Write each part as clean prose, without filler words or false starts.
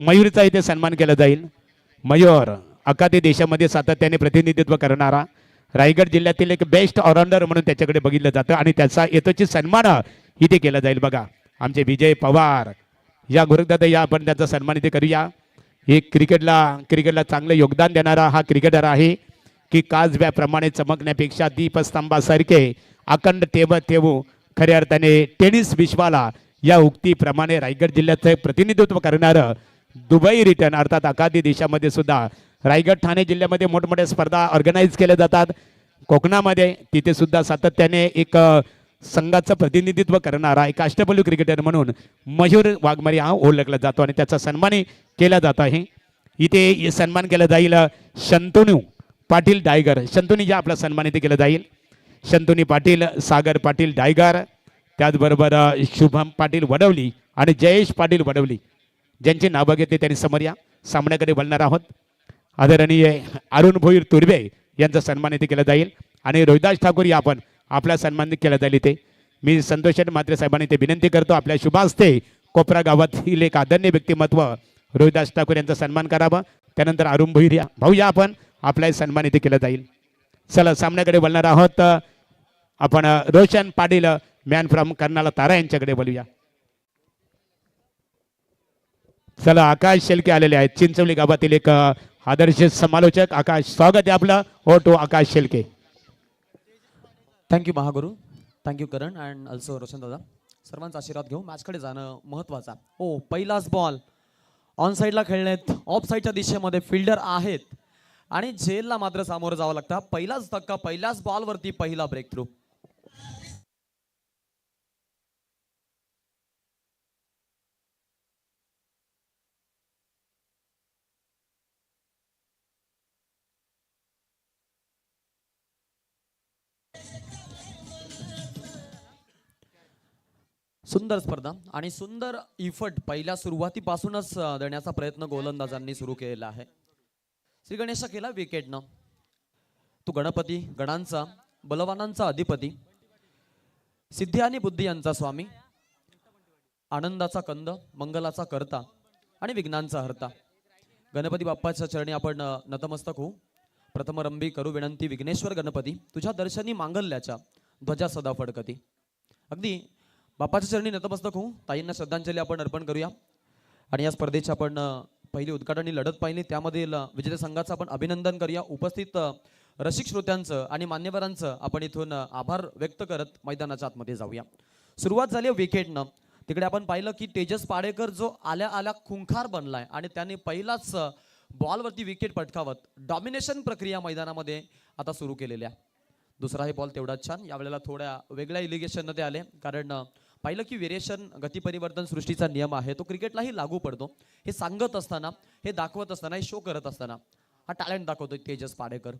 मयूरचा इथे सन्मान केला जाईल. मयूर अखाद्य देशामध्ये सातत्याने प्रतिनिधित्व करणारा रायगड जिल्ह्यातील एक बेस्ट ऑलराऊंडर म्हणून त्याच्याकडे बघितलं जातं आणि त्याचा येतोची सन्मान इथे केला जाईल. बघा आमचे विजय पवार या गोरखदादा या आपण त्याचा सन्मान इथे करूया. एक क्रिकेटला चांगलं योगदान देणारा हा क्रिकेटर आहे की काजव्याप्रमाणे चमकण्यापेक्षा दीपस्तंभासारखे अखंड ठेवू खऱ्या अर्थाने टेनिस विश्वाला या उक्तीप्रमाणे रायगड जिल्ह्याचं प्रतिनिधित्व करणारं दुबई रिटर्न अर्थात अखाद्य देशामध्ये सुद्धा रायगड ठाणे जिल्ह्यामध्ये मोठमोठ्या स्पर्धा ऑर्गनाईज केल्या जातात. कोकणामध्ये तिथे सुद्धा सातत्याने एक संघाचं प्रतिनिधित्व करणारा एक अष्टपैलू क्रिकेटर म्हणून मयूर वाघमारे हा ओळखला जातो आणि त्याचा सन्मानही केला जात आहे. इथे सन्मान केला जाईल शंतनू पाटील डायगर. शंतनू या आपला सन्मान इथे केला जाईल. शंतनू पाटील, सागर पाटील डायगर, त्याचबरोबर शुभम पाटील वडवली आणि जयेश पाटील वडवली ज्यांची नावं घेतली त्यांनी समोर या. सामन्याकडे बोलणार आहोत. आदरणीय अरुण भोईर तुर्वे यांचा सन्मान इथे केला जाईल आणि रोहिदास ठाकूर या आपण आपला सन्मान केला जाईल. इथे मी संतोष म्हात्रे साहेबांनी इथे विनंती करतो आपल्या शुभास्ते कोपरा गावातील एक आदरणीय व्यक्तिमत्व रोहिदास ठाकूर यांचा सन्मान करावा. त्यानंतर अरुण भोईर या भाऊ या आपण आपला सन्मान इथे केला जाईल. चला सामन्याकडे बोलणार आहोत. आपण रोशन पाटील मॅन फ्रॉम कर्नाला तारा यांच्याकडे बोलूया. चला आकाश शेलके आलेले आहेत चिंचवली गावातील एक आदर्श समालोचक. आकाश स्वागत आहे आपलं. हो to Akash Shelke. Thank you Mahaguru, thank you Karan and also Roshan दादा. सर्वांचा आशीर्वाद घेऊ. मॅचकडे जाणं महत्त्वाचा. ओ पहिलाच बॉल ऑन साईडला खेळण्यात ऑफ साईडच्या दिशेमध्ये फिल्डर आहेत आणि जेलला मात्र सामोरं जावं लागतं. पहिलाच धक्का पहिल्याच बॉलवरती पहिला ब्रेक थ्रू. सुंदर स्पर्धा आणि सुंदर इफर्ट पहिल्या सुरुवातीपासूनच देण्याचा प्रयत्न गोलंदाजांनी सुरू केलेला आहे. श्री गणेशा केला विकेटनं. तो गणपती गणांचा बलवानांचा अधिपती, सिद्धी आणि बुद्धी यांचा स्वामी, आनंदाचा कंद, मंगलाचा करता आणि विघ्नांचा हरता. गणपती बाप्पाच्या चरणी आपण नतमस्तक होऊ. प्रथमरंभी करू विनंती विघ्नेश्वर गणपती, तुझ्या दर्शनी मांगल्याच्या ध्वजा सदा फडकती. अगदी बाप्पाच्या चरणी नतमस्तक होऊ. ताईंना श्रद्धांजली आपण अर्पण करूया. आणि या स्पर्धेची आपण पहिली उद्घाटनी लढत पाहिली त्यामधील विजेते संघाचं आपण अभिनंदन करूया. उपस्थित रसिक श्रोत्यांचं आणि मान्यवरांचं आपण इथून आभार व्यक्त करत मैदानाच्या आतमध्ये जाऊया. सुरुवात झाली विकेटनं. तिकडे आपण पाहिलं की तेजस पाडेकर जो आल्या आल्या खुंखार बनलाय आणि त्याने पहिलाच बॉलवरती विकेट पटकावत डॉमिनेशन प्रक्रिया मैदानामध्ये आता सुरू केलेल्या. दुसराही बॉल तेवढाच छान. यावेळेला थोड्या वेगळ्या इलिगेशन ते आले कारण पाहिलं की व्हेरिएशन गती परिवर्तन सृष्टीचा नियम आहे तो क्रिकेटलाही लागू पडतो. हे सांगत असताना, हे दाखवत असताना, हे शो करत असताना हा टॅलेंट दाखवतोय तेजस पाडेकर.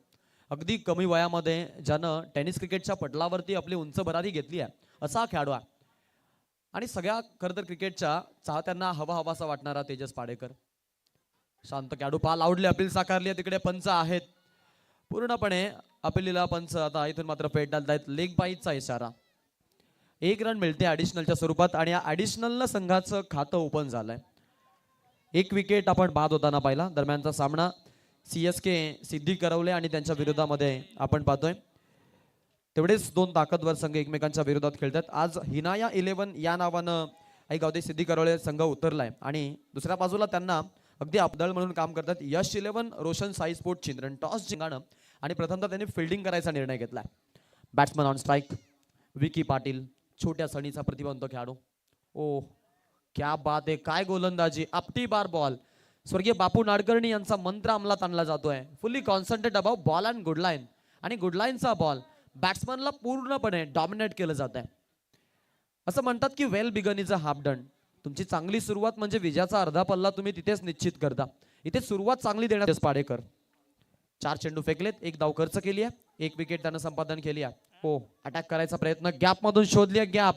अगदी कमी वयामध्ये ज्यानं टेनिस क्रिकेटच्या पटलावरती आपली उंच भरारी घेतली आहे असा खेळाडू आहे आणि सगळ्या खरं तर क्रिकेटच्या चाहत्यांना हवासा वाटणारा तेजस पाडेकर. शांत खेळाडू. पाल आवडले, अपील साकारली. तिकडे पंच आहेत पूर्णपणे अपीलीला पंच आता इथून मात्र फेटाळत आहेत. लेग बाईटचा इशारा. 1 रन मिळते ॲडिशनलच्या स्वरूपात आणि या ॲडिशनलनं संघाचं खातं ओपन झालंय. 1 विकेट आपण बाद होताना पाहिला. दरम्यानचा सामना CSK सिद्धी करवले आणि त्यांच्या विरोधामध्ये आपण पाहतोय तेवढेच 2 ताकदवर संघ एकमेकांच्या विरोधात खेळतात. आज हिनाया 11 या नावानं गावदे सिद्धी करवले संघ उतरलाय आणि दुसऱ्या बाजूला त्यांना अगदी अब्दळ म्हणून काम करतात यश 11 रोशन साई स्पोर्ट चिंद्रन. टॉस जिंकणं आणि प्रथमतः त्यांनी फिल्डिंग करायचा निर्णय घेतलाय. Batsman on strike Vicky Patil, छोट्या सणीचा प्रतिबंध खेळाडू. ओ क्या बात आहे, काय गोलंदाजी. आपटी बार बॉल. स्वर्गीय बापू नाडकर्णी यांचा मंत्र अंमलात आणला जातोय. Fully concentrate about ball and good line आणि गुड लाईनचा बॉल बॅट्समनला पूर्णपणे डॉमिनेट केलं जात आहे. असं म्हणतात की well begun is a half done. तुमची चांगली सुरुवात म्हणजे विजयाचा अर्धा पल्ला तुम्ही तिथेच निश्चित करता. इथे सुरुवात चांगली देण्यात पाडेकर. 4 चेंडू फेकलेत, 1 धाव खर्च केली आहे, 1 विकेट त्यानं संपादन केली आहे. हो अटॅक करायचा प्रयत्न गॅप मधून शोधली गॅप.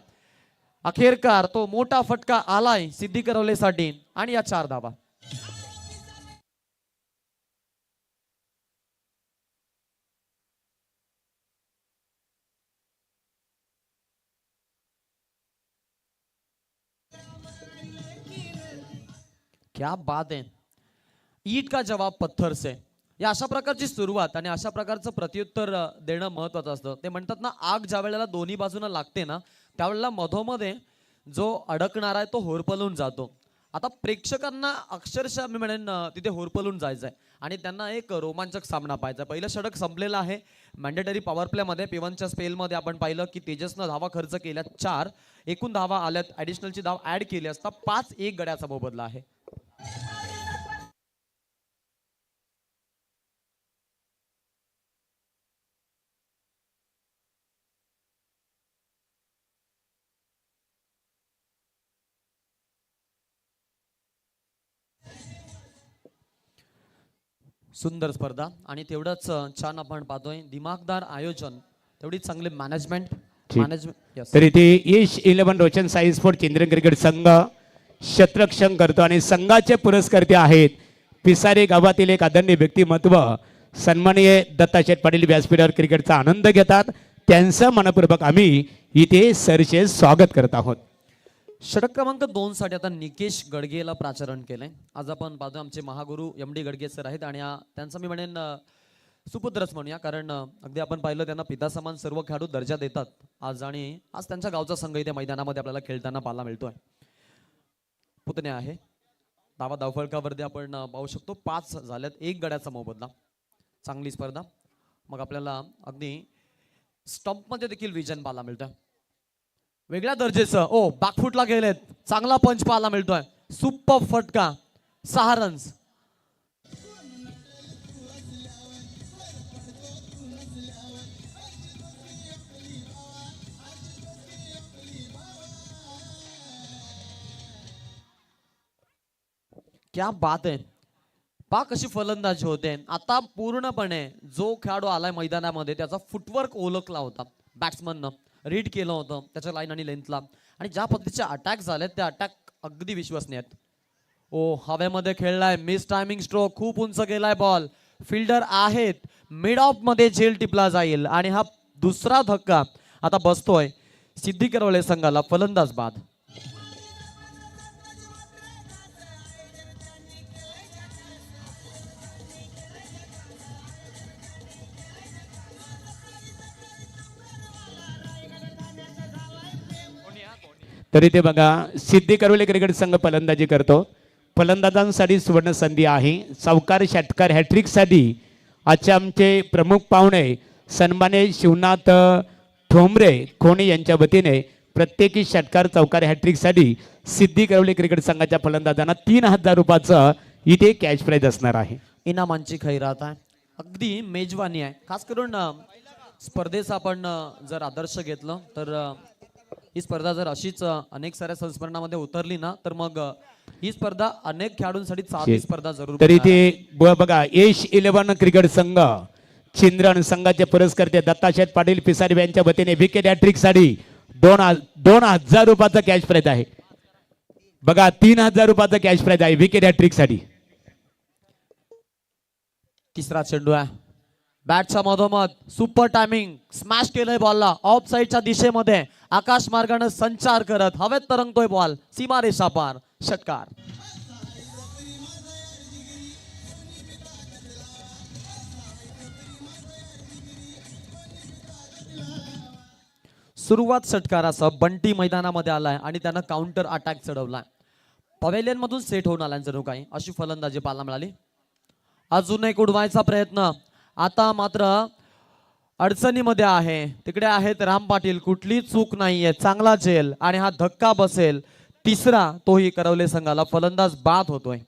अखेरकार तो मोठा फटका आलाय सिद्धी करवलेसाठी आणि या 4 धावा. क्या बात आहे. ईट का जवाब पत्थर से. या अशा प्रकारची सुरुवात आणि अशा प्रकारचं प्रत्युत्तर देणं महत्वाचं असतं. ते म्हणतात ना, आग ज्या वेळेला दोन्ही बाजूला लागते ना, त्यावेळेला मधोमध्ये जो अडकणार आहे तो होरपळून जातो. आता प्रेक्षकांना अक्षरशः मी म्हणेन तिथे होरपळून जायचंय आणि त्यांना एक रोमांचक सामना पाहायचा. पहिलं षटक संपलेलं आहे मॅन्डेटरी पॉवर प्ले मध्ये. P1च्या स्पेलमध्ये आपण पाहिलं की तेजसनं धावा खर्च केल्या 4, एकूण धावा आल्यात, ऍडिशनलची धाव ऍड केली असता 5-1 गड्याचा मोबदला आहे. सुंदर स्पर्धा आणि तेवढंच छान आपण पाहतोय दिमागदार आयोजन, तेवढी चांगले मॅनेजमेंट. यस. तर इथे यश 11 रोशन साई स्पोर्ट केंद्रीय क्रिकेट संघ क्षेत्ररक्षण करतो आणि संघाचे पुरस्कर्ते आहेत पिसारे गावातील एक आदरणीय व्यक्तिमत्व सन्माननीय दत्ताशेठ पाटील. व्यासपीठावर क्रिकेटचा आनंद घेतात, त्यांचं मनपूर्वक आम्ही इथे सरचे स्वागत करत आहोत. षटक क्रमांक 2 साठी आता निकेश गडगेला प्राचारण केलंय. आज आपण पाहतो आमचे महागुरु MD गडगे सर आहेत आणि त्यांचा मी म्हणेन सुपुत्रच म्हणूया, कारण अगदी आपण पाहिलं त्यांना पिता समान सर्व खेळाडू दर्जा देतात आज, आणि आज त्यांच्या गावचा संघ इथे मैदानामध्ये आपल्याला खेळताना पाहायला मिळतोय. पुतणे आहे. धावा धावफलकावरती आपण पाहू शकतो 5 झाल्यात, 1 गड्याचा मोबदला. चांगली स्पर्धा. मग आपल्याला अगदी स्टंप मध्ये देखील विजन पाहायला मिळतोय वेगळ्या दर्जेचं. ओ बॅकफुटला गेलेत, चांगला पंच पाहायला मिळतोय. सुपर फटका, 6 रन्स. क्या बात आहे. पा कशी फलंदाजी होते. आता पूर्णपणे जो खेळाडू आलाय मैदानामध्ये त्याचा फुटवर्क ओळखला होता बॅट्समननं, रीड केलं होतं त्याच्या लाईन आणि लेंथला, आणि ज्या पद्धतीचे अटॅक झालेत ते अटॅक अगदी विश्वसनीय आहेत. ओ हवेमध्ये खेळलाय, मिस टायमिंग स्ट्रोक, खूप उंच गेलाय बॉल. फिल्डर आहेत, मिड ऑफ मध्ये झेल टिपला जाईल आणि हा दुसरा धक्का आता बसतोय सिद्धी करवले संघाला. फलंदाज बाद. तरी ते बघा सिद्धी करवले क्रिकेट संघ फलंदाजी करतो. फलंदाजांसाठी सुवर्ण संधी आहे. सावकार षटकार हॅट्रिकसाठी आजचे आमचे प्रमुख पाहुणे सन्मान्य शिवनाथ ठोंबरे खोणे यांच्या वतीने प्रत्येकी षटकार चौकार हॅट्रिकसाठी सिद्धी करवले क्रिकेट संघाच्या फलंदाजांना 3000 रुपयाचं इथे कॅश प्राइज असणार आहे. इनामांची खैरात आहे, अगदी मेजवानी आहे. खास करून स्पर्धेचा आपण जर आदर्श घेतलं तर ही स्पर्धा जर अशीच अनेक साऱ्या संस्मरणामध्ये उतरली ना तर मग ही स्पर्धा अनेक खेळाडूंसाठी चांगली स्पर्धा जरूर. तरी ते बघा यश 11 क्रिकेट संघ चिंद्रन संघाचे पुरस्कर्ते दत्ताशेठ पाटील पिसारी यांच्या वतीने विकेट हॅट्रिक साठी 2000 रुपयाचा कॅश प्राइज आहे. बघा 3000 रुपयाचा कॅश प्राइज आहे विकेट हॅट्रिक साठी. तिसरा चेंडू आहे बॅटच्या मधोमध, सुपर टायमिंग, स्मॅश केलंय बॉलला ऑफ साईडच्या दिशेमध्ये, आकाश मार्गाने संचार करत हवेत तरंगतोय बॉल, सीमारेषा पार. षटकार. सुरुवात षटकारासह बंटी मैदानामध्ये आलाय आणि त्यानं काउंटर अटॅक चढवलाय. पवेलियन मधून सेट होऊन आलाय जणू काही अशी फलंदाजी पाहायला मिळाली. अजून एक उडवायचा प्रयत्न. आता मात्र अडचणीमध्ये आहे. तिकडे आहेत राम पाटील, कुठली चूक नाहीये, चांगला झेल आणि हा धक्का बसेल. तिसरा तोही करवले संघाला. फलंदाज बाद होतोय.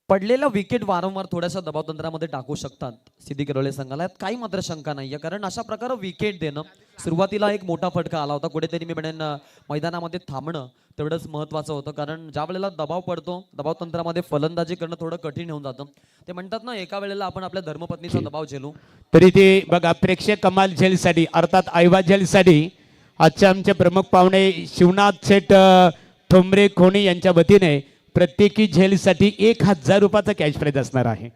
पडलेला विकेट वारंवार थोड्याशा दबाव तंत्रामध्ये टाकू शकतात सिद्धी करवले संघाला, यात काही मात्र शंका नाहीये. कारण अशा प्रकारे विकेट देणं, सुरुवातीला एक मोठा फटका आला होता, कुठेतरी मी म्हणेन मैदानामध्ये थांबणं तेवढंच महत्वाचं होतं. कारण ज्या वेळेला दबाव पडतो, दबाव तंत्रामध्ये फलंदाजी करणं थोडं कठीण होऊन जातं. ते म्हणतात ना, एका वेळेला आपण आपल्या धर्मपत्नीचा दबाव झेलू. तरी ते बघा प्रेक्षक कमाल झेलसाठी अर्थात आयवा झेलसाठी आजचे आमचे प्रमुख पाहुणे शिवनाथ शेठ ठोंबरे खोणी यांच्या वतीने प्रत्येकी झेलसाठी 1000 रुपयाचा कॅश प्राइज असणार आहे.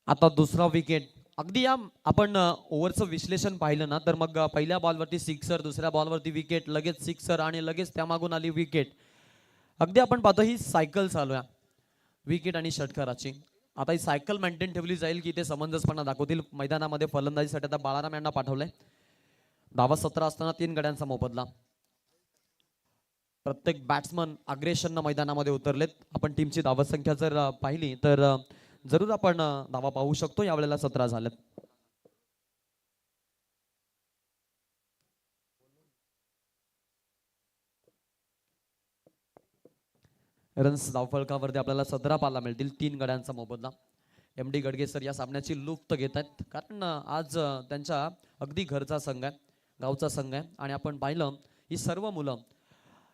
आता दुसरा विकेट. अगदी या आपण ओव्हरचं विश्लेषण पाहिलं ना तर मग पहिल्या बॉलवरती सिक्सर, दुसऱ्या बॉलवरती विकेट, लगेच सिक्सर आणि लगेच त्यामागून आली विकेट. अगदी आपण पाहतो ही सायकल चालू आहे विकेट आणि षटकाराची. आता ही सायकल मेंटेन ठेवली जाईल की ते समंजसपणा दाखवतील. मैदानामध्ये फलंदाजीसाठी आता बाळाराम यांना पाठवलंय. धावा 17 असताना 3 गड्यांचा मोबदला. प्रत्येक बॅट्समन अग्रेशननं मैदानामध्ये उतरलेत. आपण टीमची धावसंख्या जर पाहिली तर जरूर आपण धावा पाहू शकतो. यावेळेला 17 झाल्यात. रन्स धावफलकावरती आपल्याला 17 पाहायला मिळतील. 3 गड्यांचा मोबदला. MD गडगे सर या सामन्याची लुप्त घेत आहेत कारण आज त्यांच्या अगदी घरचा संघ आहे, गावचा संघ आहे. आणि आपण पाहिलं ही सर्व मुलं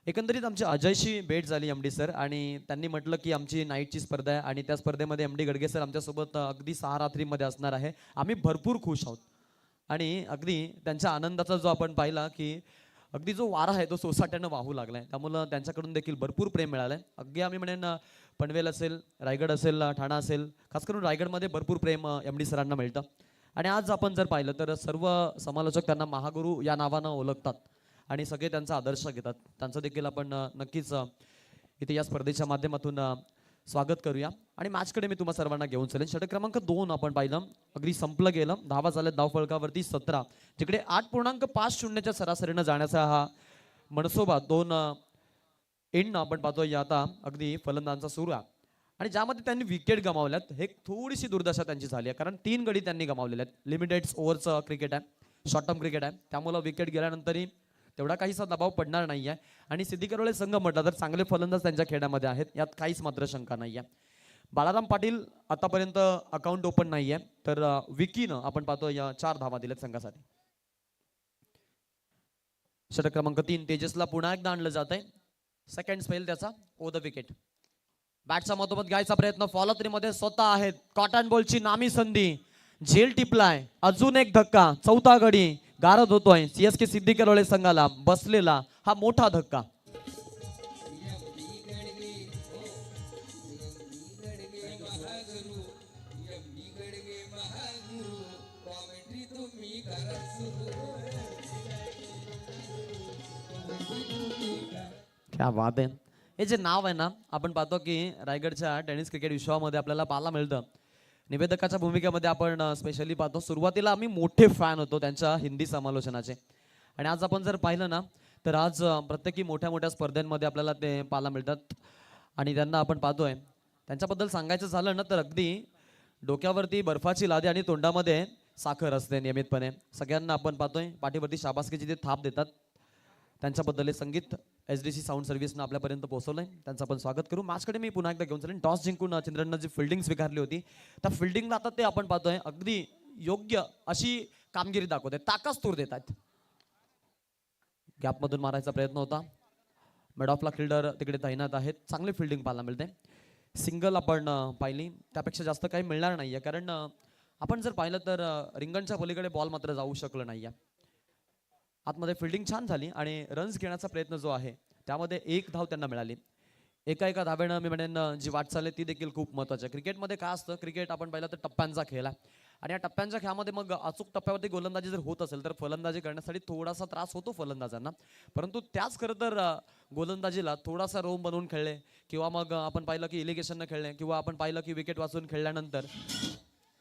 एकंदरीत आमची अजयशी भेट झाली MD सर आणि त्यांनी म्हटलं की आमची नाईटची स्पर्धा आहे आणि त्या स्पर्धेमध्ये MD गडगे सर आमच्यासोबत अगदी 6 रात्रीमध्ये असणार आहे. आम्ही भरपूर खुश आहोत आणि अगदी त्यांच्या आनंदाचा जो आपण पाहिला की अगदी जो वारा आहे तो सोसाट्यानं वाहू लागलाय. त्यामुळं त्यांच्याकडून देखील भरपूर प्रेम मिळालंय. अगदी आम्ही म्हणेन पनवेल असेल, रायगड असेल, ठाणा असेल, खास करून रायगडमध्ये भरपूर प्रेम MD सरांना मिळतं. आणि आज आपण जर पाहिलं तर सर्व समालोचक त्यांना महागुरू या नावानं ओळखतात आणि सगळे त्यांचा आदर्श घेतात. त्यांचं देखील आपण नक्कीच इथे या स्पर्धेच्या माध्यमातून स्वागत करूया. आणि मॅचकडे मी तुम्हा सर्वांना घेऊन चलेन. षटक क्रमांक 2 आपण पाहिलं अगदी संपलं गेलं. धावा झाल्या धावफलकावरती 17, जिकडे 8.50च्या सरासरीनं जाण्याचा हा मनसोबा 2 एंड आपण पाहतोय आता अगदी फलंदाजांचा सुरू आहे. आणि ज्यामध्ये त्यांनी विकेट गमावल्यात हे थोडीशी दुर्दशा त्यांची झाली आहे कारण 3 गडी त्यांनी गमावलेले आहेत. लिमिटेड ओव्हरचं क्रिकेट आहे, शॉर्ट टर्म क्रिकेट आहे. त्यामुळं विकेट गेल्यानंतरही तेवढा काहीसा दबाव पडणार नाही आहे. आणि सिद्धी करवळे संघ म्हटलं तर चांगले फलंदाज त्यांच्या खेळामध्ये आहेत, यात काहीच मात्र शंका नाही आहे. बाळाराम पाटील आतापर्यंत अकाउंट ओपन नाही आहे तर विकीनं आपण पाहतो या 4 धावा दिल्यात संघासाठी. षटक क्रमांक 3 तेजसला पुन्हा एकदा आणलं जात आहे. सेकंड स्पेल त्याचा ओ द विकेट. बॅटचा मधोमध घ्यायचा प्रयत्न फॉलो थ्री मध्ये स्वतः आहेत. कॉटन बॉलची नामी संधी, झेल टिपलाय, अजून एक धक्का, चौथा गडी गारद होतोय. CSK सिद्धी करवळे संघाला बसलेला हा मोठा धक्का. क्या बात आहे. हे जे नाव आहे ना आपण पाहतो की रायगडच्या टेनिस क्रिकेट विश्वामध्ये आपल्याला पाहायला मिळतं. निवेदकाच्या भूमिकेमध्ये आपण स्पेशली पाहतो. सुरुवातीला आम्ही मोठे फॅन होतो त्यांच्या हिंदी समालोचनाचे आणि आज आपण जर पाहिलं ना तर आज प्रत्येकी मोठ्या मोठ्या स्पर्धांमध्ये आपल्याला ते पाहायला मिळतात आणि त्यांना आपण पाहतोय. त्यांच्याबद्दल सांगायचं झालं ना तर अगदी डोक्यावरती बर्फाची लादी आणि तोंडामध्ये साखर असते नियमितपणे. सगळ्यांना आपण पाहतोय पाठीवरती शाबासकीची ते थाप देतात. त्यांच्याबद्दल हे संगीत SDC साऊंड सर्व्हिसनं आपल्यापर्यंत पोहोचवलंय. त्यांचं आपण स्वागत करू. मॅचकडे मी पुन्हा एकदा घेऊन चलेन. टॉस जिंकून चंद्रनं जी फिल्डिंग स्वीकारली होती त्या फिल्डिंगला आता ते आपण पाहतोय अगदी योग्य अशी कामगिरी दाखवते, ताकास्तूर देतात. गॅपमधून मारायचा प्रयत्न होता. मिड ऑफला फिल्डर तिकडे तैनात आहेत. चांगली फिल्डिंग पाहायला मिळते. सिंगल आपण पाहिली त्यापेक्षा जास्त काही मिळणार नाहीये कारण आपण जर पाहिलं तर रिंगणच्या पलीकडे बॉल मात्र जाऊ शकलं नाहीये. आतमध्ये फिल्डिंग छान झाली आणि रन्स घेण्याचा प्रयत्न जो आहे त्यामध्ये 1 धाव त्यांना मिळाली. एका धावेनं मी म्हणेन जी वाटचाल आहे ती देखील खूप महत्त्वाची आहे. क्रिकेटमध्ये काय असतं, क्रिकेट आपण पाहिलं तर टप्प्यांचा खेळ आहे आणि या टप्प्यांच्या खेळामध्ये मग अचूक टप्प्यावरती गोलंदाजी जर होत असेल तर फलंदाजी करण्यासाठी थोडासा त्रास होतो फलंदाजांना. परंतु त्याच खरं तर गोलंदाजीला थोडासा रोम बनवून खेळले किंवा मग आपण पाहिलं की इलिगेशननं खेळले किंवा आपण पाहिलं की विकेट वाचून खेळल्यानंतर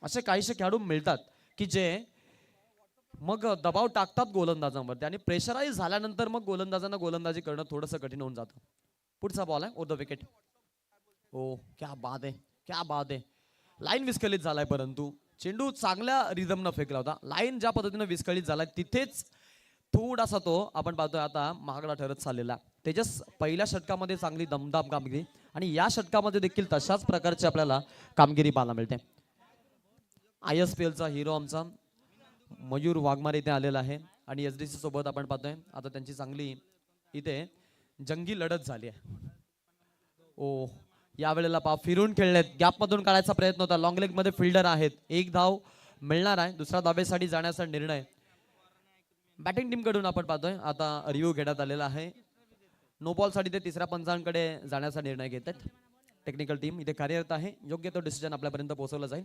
असे काहीसे खेळाडू मिळतात की जे मग दबाव टाकतात गोलंदाजांवरती आणि प्रेशराईज झाल्यानंतर मग गोलंदाजांना गोलंदाजी करणं थोडंसं कठीण होऊन जातं. पुढचा बॉल आहे ओ द विकेट. ओ क्या बात आहे, क्या बात आहे. लाईन विस्कळीत झालाय परंतु चेंडू चांगल्या रिदमनं फेकला होता. लाईन ज्या पद्धतीनं विस्कळीत झालाय तिथेच थोडासा तो आपण पाहतोय आता महागडा ठरत चाललेला. तेजस पहिल्या षटकामध्ये चांगली दमदाम कामगिरी आणि या षटकामध्ये देखील तशाच प्रकारची आपल्याला कामगिरी पाहायला मिळते. ISPLचा हिरो आमचा मयूर वाघमारे इथे आलेला आहे आणि SDC सोबत आपण पाहतोय आता त्यांची चांगली इथे जंगी लढत झाली आहे. ओ यावेळेला फिरून खेळलेत. गॅपमधून काढायचा प्रयत्न होता. लॉंग लेग मध्ये फिल्डर आहेत. 1 धाव मिळणार आहे. दुसऱ्या धावेसाठी जाण्याचा निर्णय बॅटिंग टीम कडून आपण पाहतोय आता रिव्ह्यू घेण्यात आलेला आहे. नो बॉल साठी ते तिसऱ्या पंचांकडे जाण्याचा निर्णय घेत आहेत. टेक्निकल टीम इथे कार्यरत आहे. योग्य तो डिसिजन आपल्यापर्यंत पोहोचवला जाईल.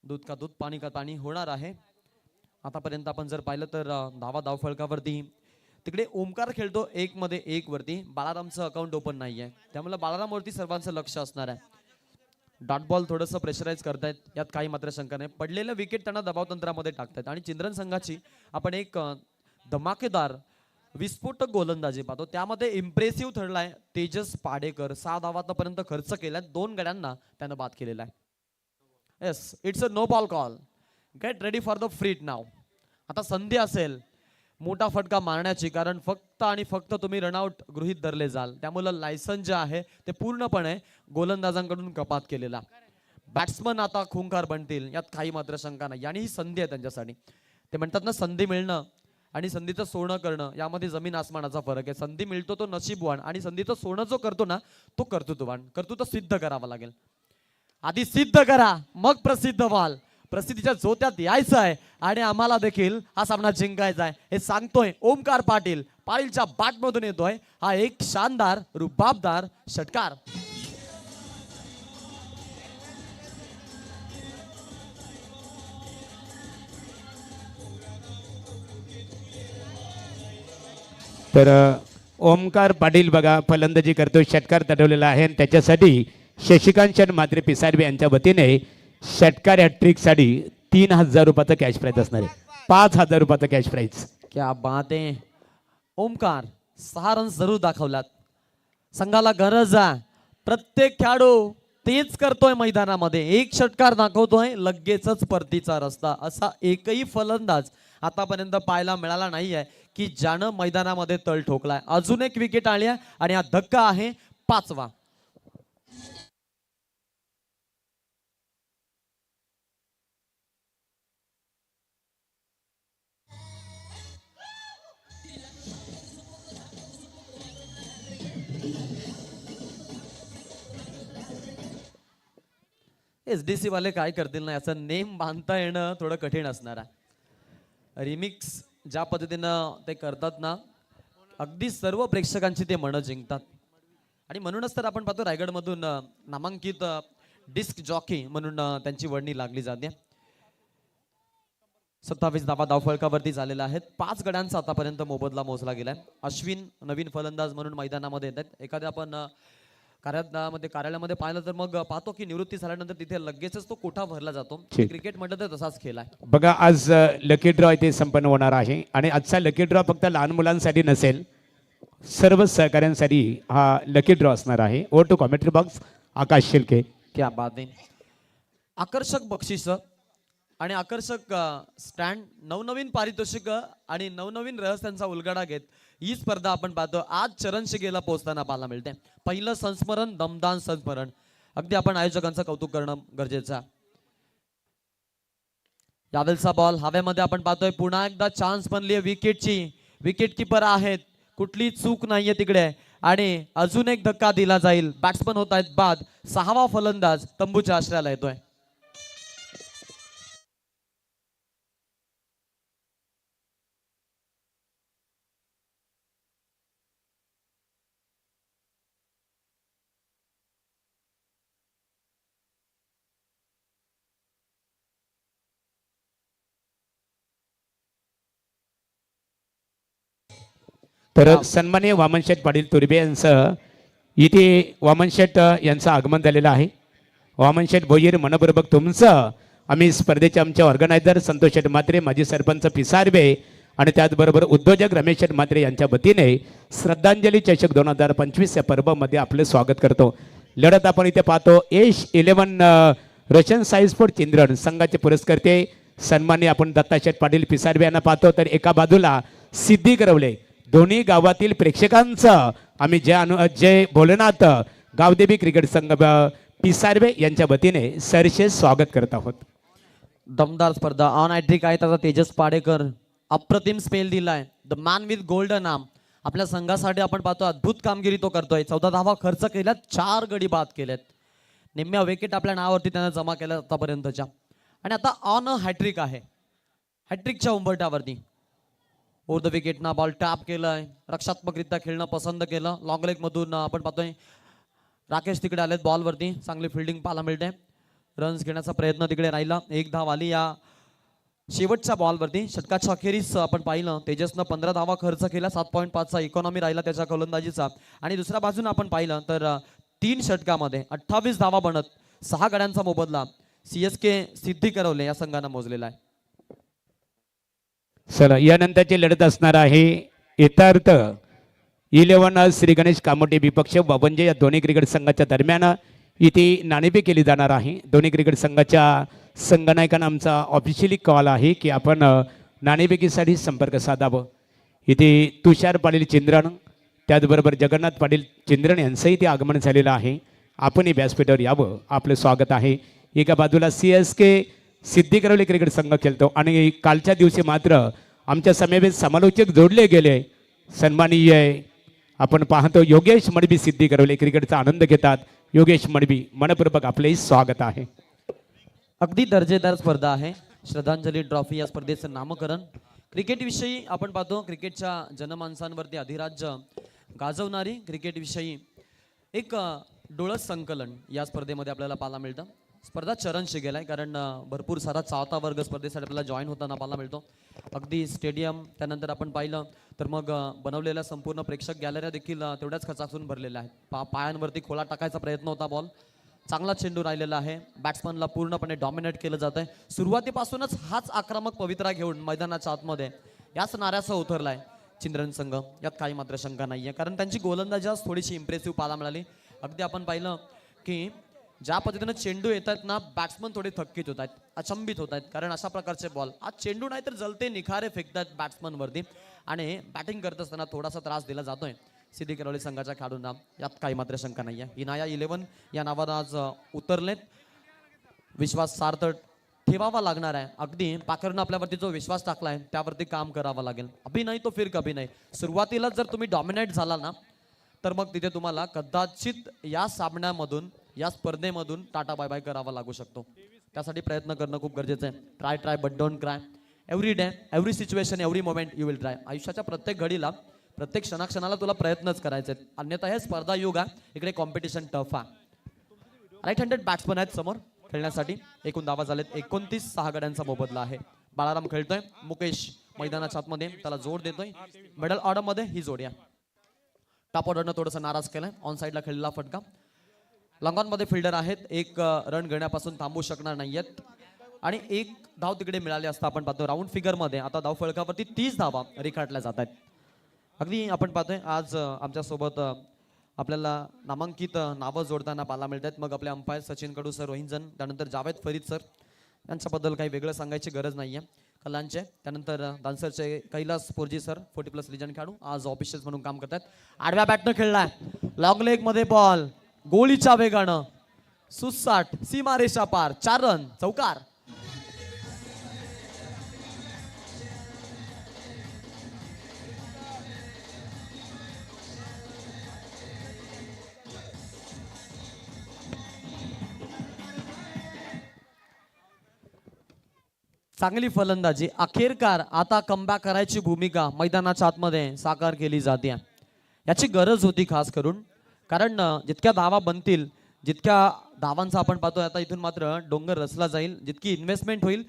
दूध का दूध पाणी का पाणी होणार आहे. आतापर्यंत आपण जर पाहिलं तर धाव फलकावरती तिकडे ओमकार खेळतो 1 मध्ये 1 वरती. बाळारामचं अकाउंट ओपन नाहीये, त्यामुळे बाळारामवरती सर्वांचं लक्ष असणार आहे. डॉट बॉल थोडंसं प्रेशराईज करतायत, यात काही मात्र शंका नाही. पडलेलं विकेट त्यांना दबाव तंत्रामध्ये टाकतायत आणि चिंद्रन संघाची आपण एक धमाकेदार विस्फोटक गोलंदाजी पाहतो. त्यामध्ये इम्प्रेसिव्ह ठरलाय तेजस पाडेकर. 6 धावा आतापर्यंत खर्च केल्यात. 2 गड्यांना त्यानं बाद केलेला आहे. Yes, it's a no ball call. Get ready for the free hit now. आता संधी असेल मोठा फटका मारण्याची, कारण फक्त आणि फक्त तुम्ही रनआउट गृहीत धरले जाल. त्यामुळे लायसन जे आहे ते पूर्णपणे गोलंदाजांकडून कपात केलेला. बॅट्समन आता खुंखार बनतील, यात काही मात्र शंका नाही. आणि ही संधी आहे त्यांच्यासाठी. ते म्हणतात ना, संधी मिळणं आणि संधीचं सोनं करणं यामध्ये जमीन आसमानाचा फरक आहे. संधी मिळतो तो नशीबवान, आणि संधीचं सोनं जो करतो ना तो कर्तृत्ववान. कर्तृत्व सिद्ध करावं लागेल. आधी सिद्ध करा, मग प्रसिद्ध व्हाल. प्रसिद्धीच्या जोत्यात यायचं आहे आणि आम्हाला देखील हा सामना जिंकायचा आहे, हे सांगतोय ओमकार पाटील. पाटीलच्या बॅटमधून येतोय हा एक शानदार रुबाबदार षटकार. तर ओमकार पाटील बघा फलंदाजी करतो, षटकार तटवलेला आहे आणि त्याच्यासाठी शशिकांत मात्रे पिसारबे यांच्या वतीने षटकार हॅट्रिकसाठी 3000 रुपयाचं कॅश प्राईज असणार आहे. 5000 रुपयाचं कॅश प्राईज. क्या बात आहे. ओमकार 6 रन जरूर दाखवलात. संघाला गरज आहे. प्रत्येक खेळाडू तेच करतोय मैदानामध्ये. एक षटकार दाखवतोय, लगेचच परतीचा रस्ता. असा एकही फलंदाज आतापर्यंत पाहायला मिळाला नाहीये की ज्यानं मैदानामध्ये तळ ठोकलाय. अजून एक विकेट आली आहे आणि हा धक्का आहे 5वा. SDC वाले काय करतील ना, याचा नेम बांधता येणं थोडं कठीण असणार आहे. रिमिक्स ज्या पद्धतीनं ते करतात ना, अगदी सर्व प्रेक्षकांची ते मनं जिंकतात. आणि म्हणूनच तर आपण पाहतो रायगडमधून नामांकित डिस्क जॉकी म्हणून त्यांची वर्णी लागली जाते. 27 धावा धावफलकावरती झालेल्या आहेत. 5 गड्यांचा आतापर्यंत मोबदला मोजला गेलाय. अश्विन नवीन फलंदाज म्हणून मैदानामध्ये येत आहेत. एखाद्या आपण कार्यालयामध्ये पाहिलं तर मग पाहतो की निवृत्ती झाल्यानंतर तिथे लगेचच तो कोठा भरला जातो. क्रिकेट म्हटलं तर तसाच खेळ आहे. बघा आज लकी ड्रॉ इथे संपन्न होणार आहे आणि आजचा लकी ड्रॉ फक्त लहान मुलांसाठी नसेल, सर्व सहकाऱ्यांसाठी हा लकी ड्रॉ असणार आहे. ओ टू कॉमेंट्री बॉक्स आकाश शिल्के. क्या बात आहे. आकर्षक बक्षीस आणि आकर्षक स्टँड, नवनवीन पारितोषिक आणि नवनवीन रहस्यांचा उलगडा घेत ही स्पर्धा आपण पाहतो आज चरण शिगेला पोहोचताना पाहायला मिळते. पहिलं संस्मरण, दमदान संस्मरण. अगदी आपण आयोजकांचं कौतुक करणं गरजेचं आहे. यावेळचा बॉल हवेमध्ये आपण पाहतोय. पुन्हा एकदा चान्स बनली आहे विकेटची. विकेट किपर आहेत, कुठली चूक नाहीये तिकडे. आणि अजून एक धक्का दिला जाईल. बॅट्समन होत आहेत बाद. 6वा फलंदाज तंबूच्या आश्रयाला येतोय. तर सन्माननीय वामनशेठ पाटील तुर्बे यांचं इथे वामनशेठ यांचं आगमन झालेलं आहे. वामनशेठ भोईर मनपूर्वक तुमचं आम्ही स्पर्धेचे आमचे ऑर्गनायझर संतोष शेठ मात्रे, माजी सरपंच पिसारबे आणि त्याचबरोबर उद्योजक रमेश शेठ मात्रे यांच्या वतीने श्रद्धांजली चषक 2025 या पर्वामध्ये आपले स्वागत करतो. लढत आपण इथे पाहतो. एश 11 रोशन साई स्पोर्ट चिंद्रन संघाचे पुरस्कर्ते सन्माननीय आपण दत्ताशेठ पाटील पिसारबे यांना पाहतो. तर एका बाजूला सिद्धी करवले. दोन्ही गावातील प्रेक्षकांचं आम्ही जय भोलेनाथ गावदेवी क्रिकेट संघ पिसारबे यांच्या वतीने सरसे स्वागत करत आहोत. दमदार स्पर्धा. ऑन हॅट्रिक आहे त्याचा तेजस पाडेकर. अप्रतिम स्पेल दिलाय. The man with golden arm. आपल्या संघासाठी आपण पाहतो अद्भुत कामगिरी तो करतोय. 14 धावा खर्च केल्यात, 4 गडी बाद केलेत. निम्म्या विकेट आपल्या नावावरती त्यानं जमा केल्या आतापर्यंतच्या. आणि आता ऑन हॅट्रिक आहे. हॅट्रिकच्या उंबरठ्यावरती ओव्हर द विकेटना बॉल टॅप केलाय, रक्षात्मकरित्या खेळणं पसंत केलं. लॉंग लेग मधून आपण पाहतोय राकेश तिकडे आलेत बॉलवरती, चांगली फिल्डिंग पाहायला मिळते. रन्स घेण्याचा प्रयत्न तिकडे राहिला. एक धाव आली या शेवटच्या बॉलवरती. षटकाच्या अखेरीस आपण पाहिलं तेजसनं 15 धावा खर्च केला, 7.5चा इकॉनॉमी राहिला त्याच्या गोलंदाजीचा. आणि दुसऱ्या बाजूने आपण पाहिलं तर 3 षटकामध्ये 28 धावा बनत 6 गड्यांचा मोबदला CSK सिद्धी करवले या संघानं मोजलेला आहे. चला यानंतरची लढत असणार आहे यथार्थ 11 श्री गणेश कामोटे विपक्ष बावंजे या दोन्ही क्रिकेट संघाच्या दरम्यान इथे नाणेफेक केली जाणार आहे. दोन्ही क्रिकेट संघाच्या संघनायकांना आमचा ऑफिशियली कॉल आहे की आपण नाणेफेकीसाठी संपर्क साधावं. इथे तुषार पाटील चिंद्रण त्याचबरोबर जगन्नाथ पाटील चिंद्रण यांचंही ते आगमन झालेलं आहे. आपणही व्यासपीठावर यावं, आपलं स्वागत आहे. एका बाजूला CSK सिद्धी करवली क्रिकेट संघ खेळतो आणि कालच्या दिवशी मात्र आमच्या समवेत समालोचक जोडले गेले. सन्माननीय आपण पाहतो योगेश मडबी सिद्धी करवले क्रिकेटचा आनंद घेतात. योगेश मडबी मनपूर्वक आपलंही स्वागत आहे. अगदी दर्जेदार स्पर्धा आहे. श्रद्धांजली ट्रॉफी या स्पर्धेचं नामकरण क्रिकेट विषयी आपण पाहतो. क्रिकेटच्या जनमानसांवरती अधिराज्य गाजवणारी क्रिकेट विषयी एक डोळस संकलन या स्पर्धेमध्ये आपल्याला पाहायला मिळतं. स्पर्धा चरणशी गेलाय कारण भरपूर सारा चाहता वर्ग स्पर्धेसाठी आपल्याला जॉईन होताना पाहायला मिळतो. अगदी स्टेडियम त्यानंतर आपण पाहिलं तर मग बनवलेल्या संपूर्ण प्रेक्षक गॅलऱ्या देखील तेवढ्याच खचाखून भरलेल्या आहेत. पायांवरती खोला टाकायचा प्रयत्न होता. बॉल चांगला चेंडू राहिलेला आहे. बॅट्समनला पूर्णपणे डॉमिनेट केलं जात आहे. सुरुवातीपासूनच हाच आक्रमक पवित्रा घेऊन मैदानाच्या आतमध्ये याच नाऱ्यासह उतरलाय चिंद्रन संघ. यात काही मात्र शंका नाहीये कारण त्यांची गोलंदाजी आज थोडीशी इम्प्रेसिव्ह पाहायला मिळाली. अगदी आपण पाहिलं की ज्या पद्धतीनं चेंडू येतात ना, बॅट्समन थोडे थक्कीत होत आहेत, अचंबित होत आहेत कारण अशा प्रकारचे बॉल आज चेंडू नाही तर जलते निखारे फेकतात बॅट्समनवरती आणि बॅटिंग करत असताना थोडासा त्रास दिला जातोय सिद्धी करवली संघाच्या खेळाडूंना. यात काही मात्र शंका नाही आहे. इनाया 11 या नावानं आज उतरलेत. विश्वास सार्थ ठेवावा लागणार आहे. अगदी पाखरनं आपल्यावरती जो विश्वास टाकलाय त्यावरती काम करावं लागेल. अभि नाही तो फिर कभी नाही. सुरुवातीला जर तुम्ही डॉमिनेट झाला ना तर मग तिथे तुम्हाला कदाचित या सामन्यामधून या स्पर्धेमधून टाटा बाय बाय करावा लागू शकतो. त्यासाठी प्रयत्न करणं खूप गरजेचं आहे. Try but don't cry. Every day every situation every moment you will try. आयुष्याच्या प्रत्येक घडीला प्रत्येक क्षणाक्षणाला तुला प्रयत्नच करायचे आहेत. अन्यथा हे स्पर्धा युग आहे. इकडे कॉम्पिटिशन टफ आहे. राईट हँडेड बॅट्समन आहेत समोर खेळण्यासाठी. एकूण धावा झालेत 29. 6 गड्यांचा मोबदला आहे. बाळाराम खेळतोय. मुकेश मैदानाच्या आतमध्ये त्याला जोड देतोय. मिडल ऑर्डर मध्ये ही जोडी आहे. टॉप ऑर्डरनं थोडंसं नाराज केलंय. ऑन साईडला खेळलेला फटका. लॉंगॉन मध्ये फिल्डर आहेत. एक रन घेण्यापासून थांबू शकणार नाहीयेत आणि एक धाव तिकडे मिळाली असता आपण पाहतो राऊंड फिगर मध्ये आता धाव फळकावरती 30 धावा रेखाटल्या जात आहेत. अगदी आपण पाहतोय आज आमच्या सोबत आपल्याला नामांकित नावं जोडताना पाहायला मिळत आहेत. मग आपले अंपायर सचिन कडू सर, रोहिंजन, त्यानंतर जावेद फरीद सर यांच्याबद्दल काही वेगळं सांगायची गरज नाहीये. कलांचे त्यानंतर दानसरचे कैलास पोरजी सर 40+ लिजन खेळाडू आज ऑफिशियल्स म्हणून काम करतात. आडव्या बॅटनं खेळलाय. लॉंग लेग मध्ये बॉल गोळीच्या वेगानं सुसाट सीमारेषा पार. 4 रन चौकार. चांगली फलंदाजी. अखेरकार आता कमबॅक करायची भूमिका मैदानाच्या आतमध्ये साकार केली जाते. याची गरज होती खास करून कारण जितक्या धावा बनतील जितक्या धावांचा आपण पाहतोय आता इथून मात्र डोंगर रचला जाईल. जितकी इन्व्हेस्टमेंट होईल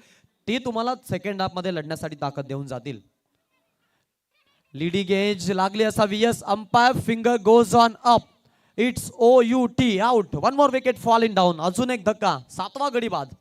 ते तुम्हाला सेकंड हाफ मध्ये लढण्यासाठी ताकद देऊन जातील. लीडिंग एज लागली असावी. Yes umpire finger goes on up. It's OUT out. 1 more wicket fall in down. अजून एक धक्का. 7वा गडी बाद.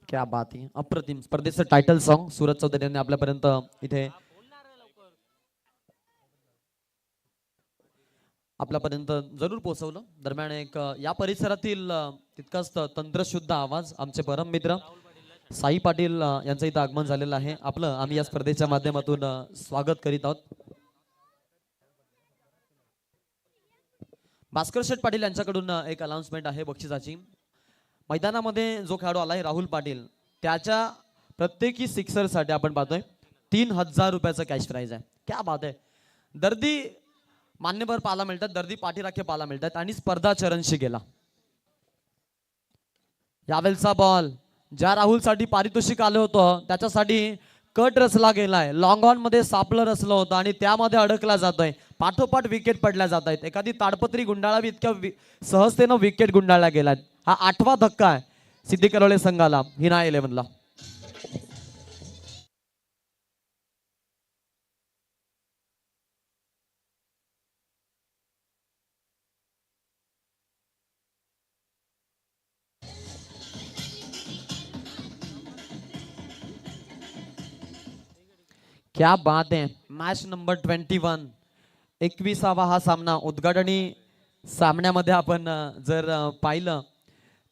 क्या बात आहे. अप्रतिम. स्पर्धेचं टायटल सॉन्ग सूरज चौधरी यांनी आपल्यापर्यंत इथे आपल्यापर्यंत जरूर पोहोचवलं. दरम्यान एक या परिसरातील तितकाच तंत्रशुद्ध आवाज आमचे परम मित्र साई पाटील यांचं इथं आगमन झालेलं आहे. आपलं आम्ही या स्पर्धेच्या माध्यमातून स्वागत करीत आहोत. भास्कर शेठ पाटील यांच्याकडून एक अनाउन्समेंट आहे बक्षिसाची. मैदानामध्ये जो खेळाडू आलाय राहुल पाटील त्याच्या प्रत्येकी सिक्सरसाठी आपण पाहतोय 3000 रुपयाचं कॅश प्राइज आहे. क्या बात आहे. दर्दी मान्यवर पाहायला मिळतात, दर्दी पाठीराखे पाहायला मिळतात आणि स्पर्धा चरणशी गेला. यावेळचा बॉल ज्या राहुलसाठी पारितोषिक आलं होतं त्याच्यासाठी कट रचला गेलाय. लॉंग ऑन मध्ये सापलं रचलं होतं आणि त्यामध्ये अडकला जातोय. पाठोपाठ विकेट पडल्या जात आहेत. एखादी ताडपत्री गुंडाळावी इतक्या सहजतेनं विकेट गुंडाळल्या गेलात. हा 8वा धक्का आहे सिद्धी करवले संघाला हिना 11ला. क्या बात है. मॅच नंबर 21 21वा हा सामना. उद्घाटनी सामन्यामध्ये आपण जर पाहिलं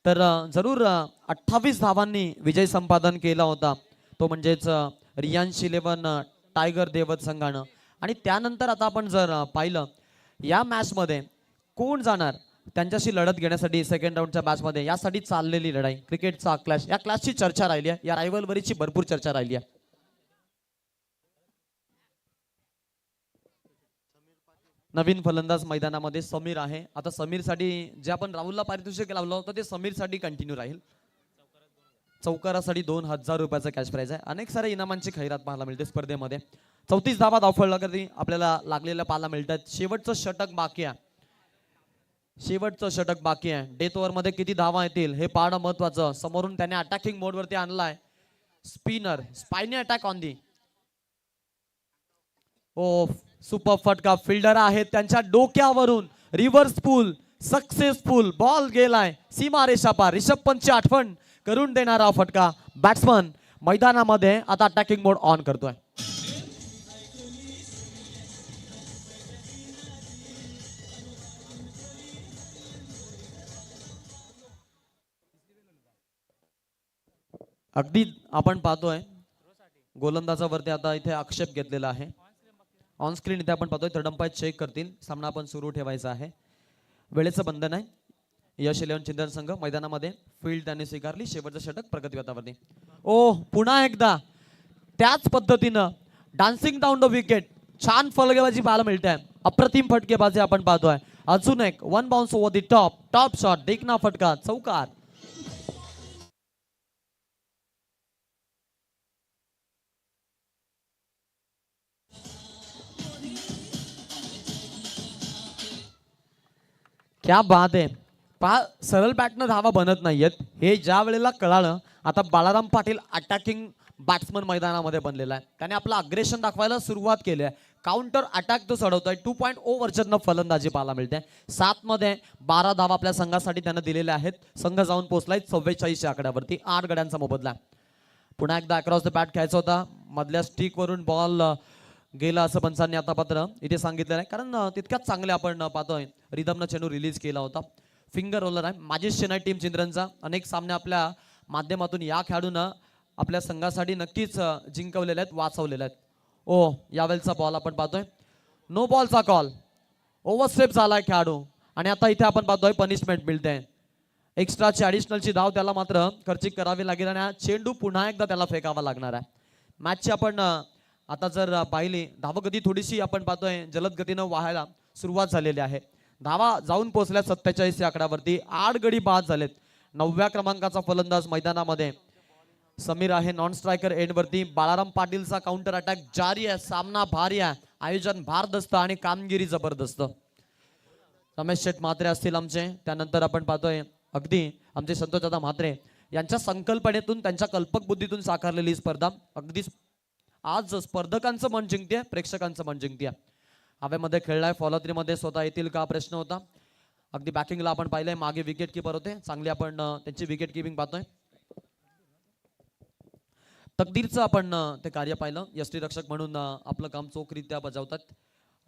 तर जरूर 28 धावांनी विजय संपादन केला होता. तो म्हणजेच रियांश 11 टायगर देवत संघानं. आणि त्यानंतर आता आपण जर पाहिलं या मॅच मध्ये कोण जाणार त्यांच्याशी लढत घेण्यासाठी सेकंड राऊंडच्या मॅच मध्ये, यासाठी चाललेली लढाई क्रिकेटचा क्लॅश, या क्लॅशची चर्चा राहिली आहे. या रायव्हलरीची भरपूर चर्चा राहिली आहे. नवीन फलंदाज मैदानामध्ये समीर आहे. आता समीरसाठी जे आपण राहुलला पारितोषिक लावलं होतं ते समीरसाठी कंटिन्यू राहील. चौकारासाठी 2000 रुपयाचा कॅश प्राइज आहे. अनेक साऱ्या इनामांची खैरात पाहायला मिळते स्पर्धेमध्ये. 34 धावा धावफळला कधी आपल्याला लागलेल्या पाहायला मिळतात. शेवटचं षटक बाकी आहे. शेवटचं षटक बाकी आहे. डेथ ओव्हर मध्ये किती धावा येतील हे पाहणं महत्वाचं. समोरून त्याने अटॅकिंग मोड वरती आणलाय. स्पिनर स्पायनी अटॅक ऑन दी. ओ सुपर फटका. फिल्डर आहेत त्यांच्या डोक्यावरून रिव्हर्स पूल सक्सेसफुल बॉल गेलाय सीमारेषा पार. रिषभ पंतची आठवण करून देणारा फटका. बॅट्समन मैदानामध्ये आता अटॅकिंग मोड ऑन करतोय. अगदी आपण पाहतोय गोलंदाजावरती आता इथे आक्षेप घेतलेला आहे. ऑन स्क्रीन इथे आपण पाहतोय थर्ड अंपायर चेक करतील. सामना आपण सुरू ठेवायचा आहे. वेळेचं बंधन आहे. यश 11 चिंतन संघ मैदानामध्ये फील्ड त्यांनी स्वीकारली. शेवटचं षटक प्रगती पथावरती. ओ पुन्हा एकदा त्याच पद्धतीनं डान्सिंग डाऊन द विकेट. छान फलंदाजी पाहायला मिळते. अप्रतिम फटकेबाजी आपण पाहतोय. अजून एक one bounce over the top shot. देखना फटका चौकार. क्या बात आहे. पहा सरळ बॅटनं धावा बनत नाहीयेत हे ज्या वेळेला कळालं. आता बाळाराम पाटील अटॅकिंग बॅट्समन मैदानामध्ये बनलेला आहे. त्याने आपलं अग्रेशन दाखवायला सुरुवात केली आहे. काउंटर अटॅक तो चढवतोय. 2.0 वर्जन फलंदाजी पाहायला मिळते. 7 मध्ये 12 धावा आपल्या संघासाठी त्यानं दिलेल्या आहेत. संघ जाऊन पोहोचलाय 44 आकड्यावरती. 8 गड्यांचा मोबदला. पुन्हा एकदा अक्रॉस द बॅट खेळायचा होता. मधल्या स्टिक वरून बॉल गेला असं पंचांनी आता पत्र इथे सांगितलेलं आहे. कारण तितक्याच चांगले आपण पाहतोय रिदमनं चेंडू रिलीज केला होता. फिंगर रोलर आहे. माझी चेन्नई टीम चिंद्रनचा अनेक सामने आपल्या माध्यमातून या खेळाडूनं आपल्या संघासाठी नक्कीच जिंकवलेले आहेत, वाचवलेले आहेत. ओ यावेळचा बॉल आपण पाहतोय नो बॉलचा कॉल. ओव्हरस्टेप झालाय खेळाडू आणि आता इथे आपण पाहतोय पनिशमेंट मिळते. एक्स्ट्राची ॲडिशनलची धाव त्याला मात्र खर्चिक करावी लागेल आणि चेंडू पुन्हा एकदा त्याला फेकावा लागणार आहे. मॅचची आपण आता जर पाहिली धावगती थोडीशी आपण पाहतोय जलद गतीनं व्हायला सुरुवात झालेली आहे. धावा जाऊन पोहोचल्या 47 या आकड्यावरती. 8 गडी बाद झालेत. 9व्या क्रमांकाचा फलंदाज मैदानामध्ये समीर आहे. नॉन स्ट्रायकर एंड वरती. बाळाराम पाटीलचा काउंटर अटॅक जारी आहे. सामना भारी आहे. आयोजन भारदस्त आणि कामगिरी जबरदस्त. रमेश शेठ म्हात्रे असतील आमचे. त्यानंतर आपण पाहतोय अगदी आमचे संतोष दादा म्हात्रे यांच्या संकल्पनेतून त्यांच्या कल्पक बुद्धीतून साकारलेली स्पर्धा अगदी आज स्पर्धकांचं मन जिंकते, प्रेक्षकांचं मन जिंकते. हवेमध्ये खेळलाय. फॉलो 3 मध्ये स्वतः येतील का प्रश्न होता. अगदी बॅकिंगला आपण पाहिलंय. मागे विकेट किपर होते. चांगली आपण त्यांची विकेट किपिंग पाहतोय. तकदीरचं आपण ते कार्य पाहिलं. यष्टीरक्षक म्हणून आपलं काम चोखरित्या बजावतात.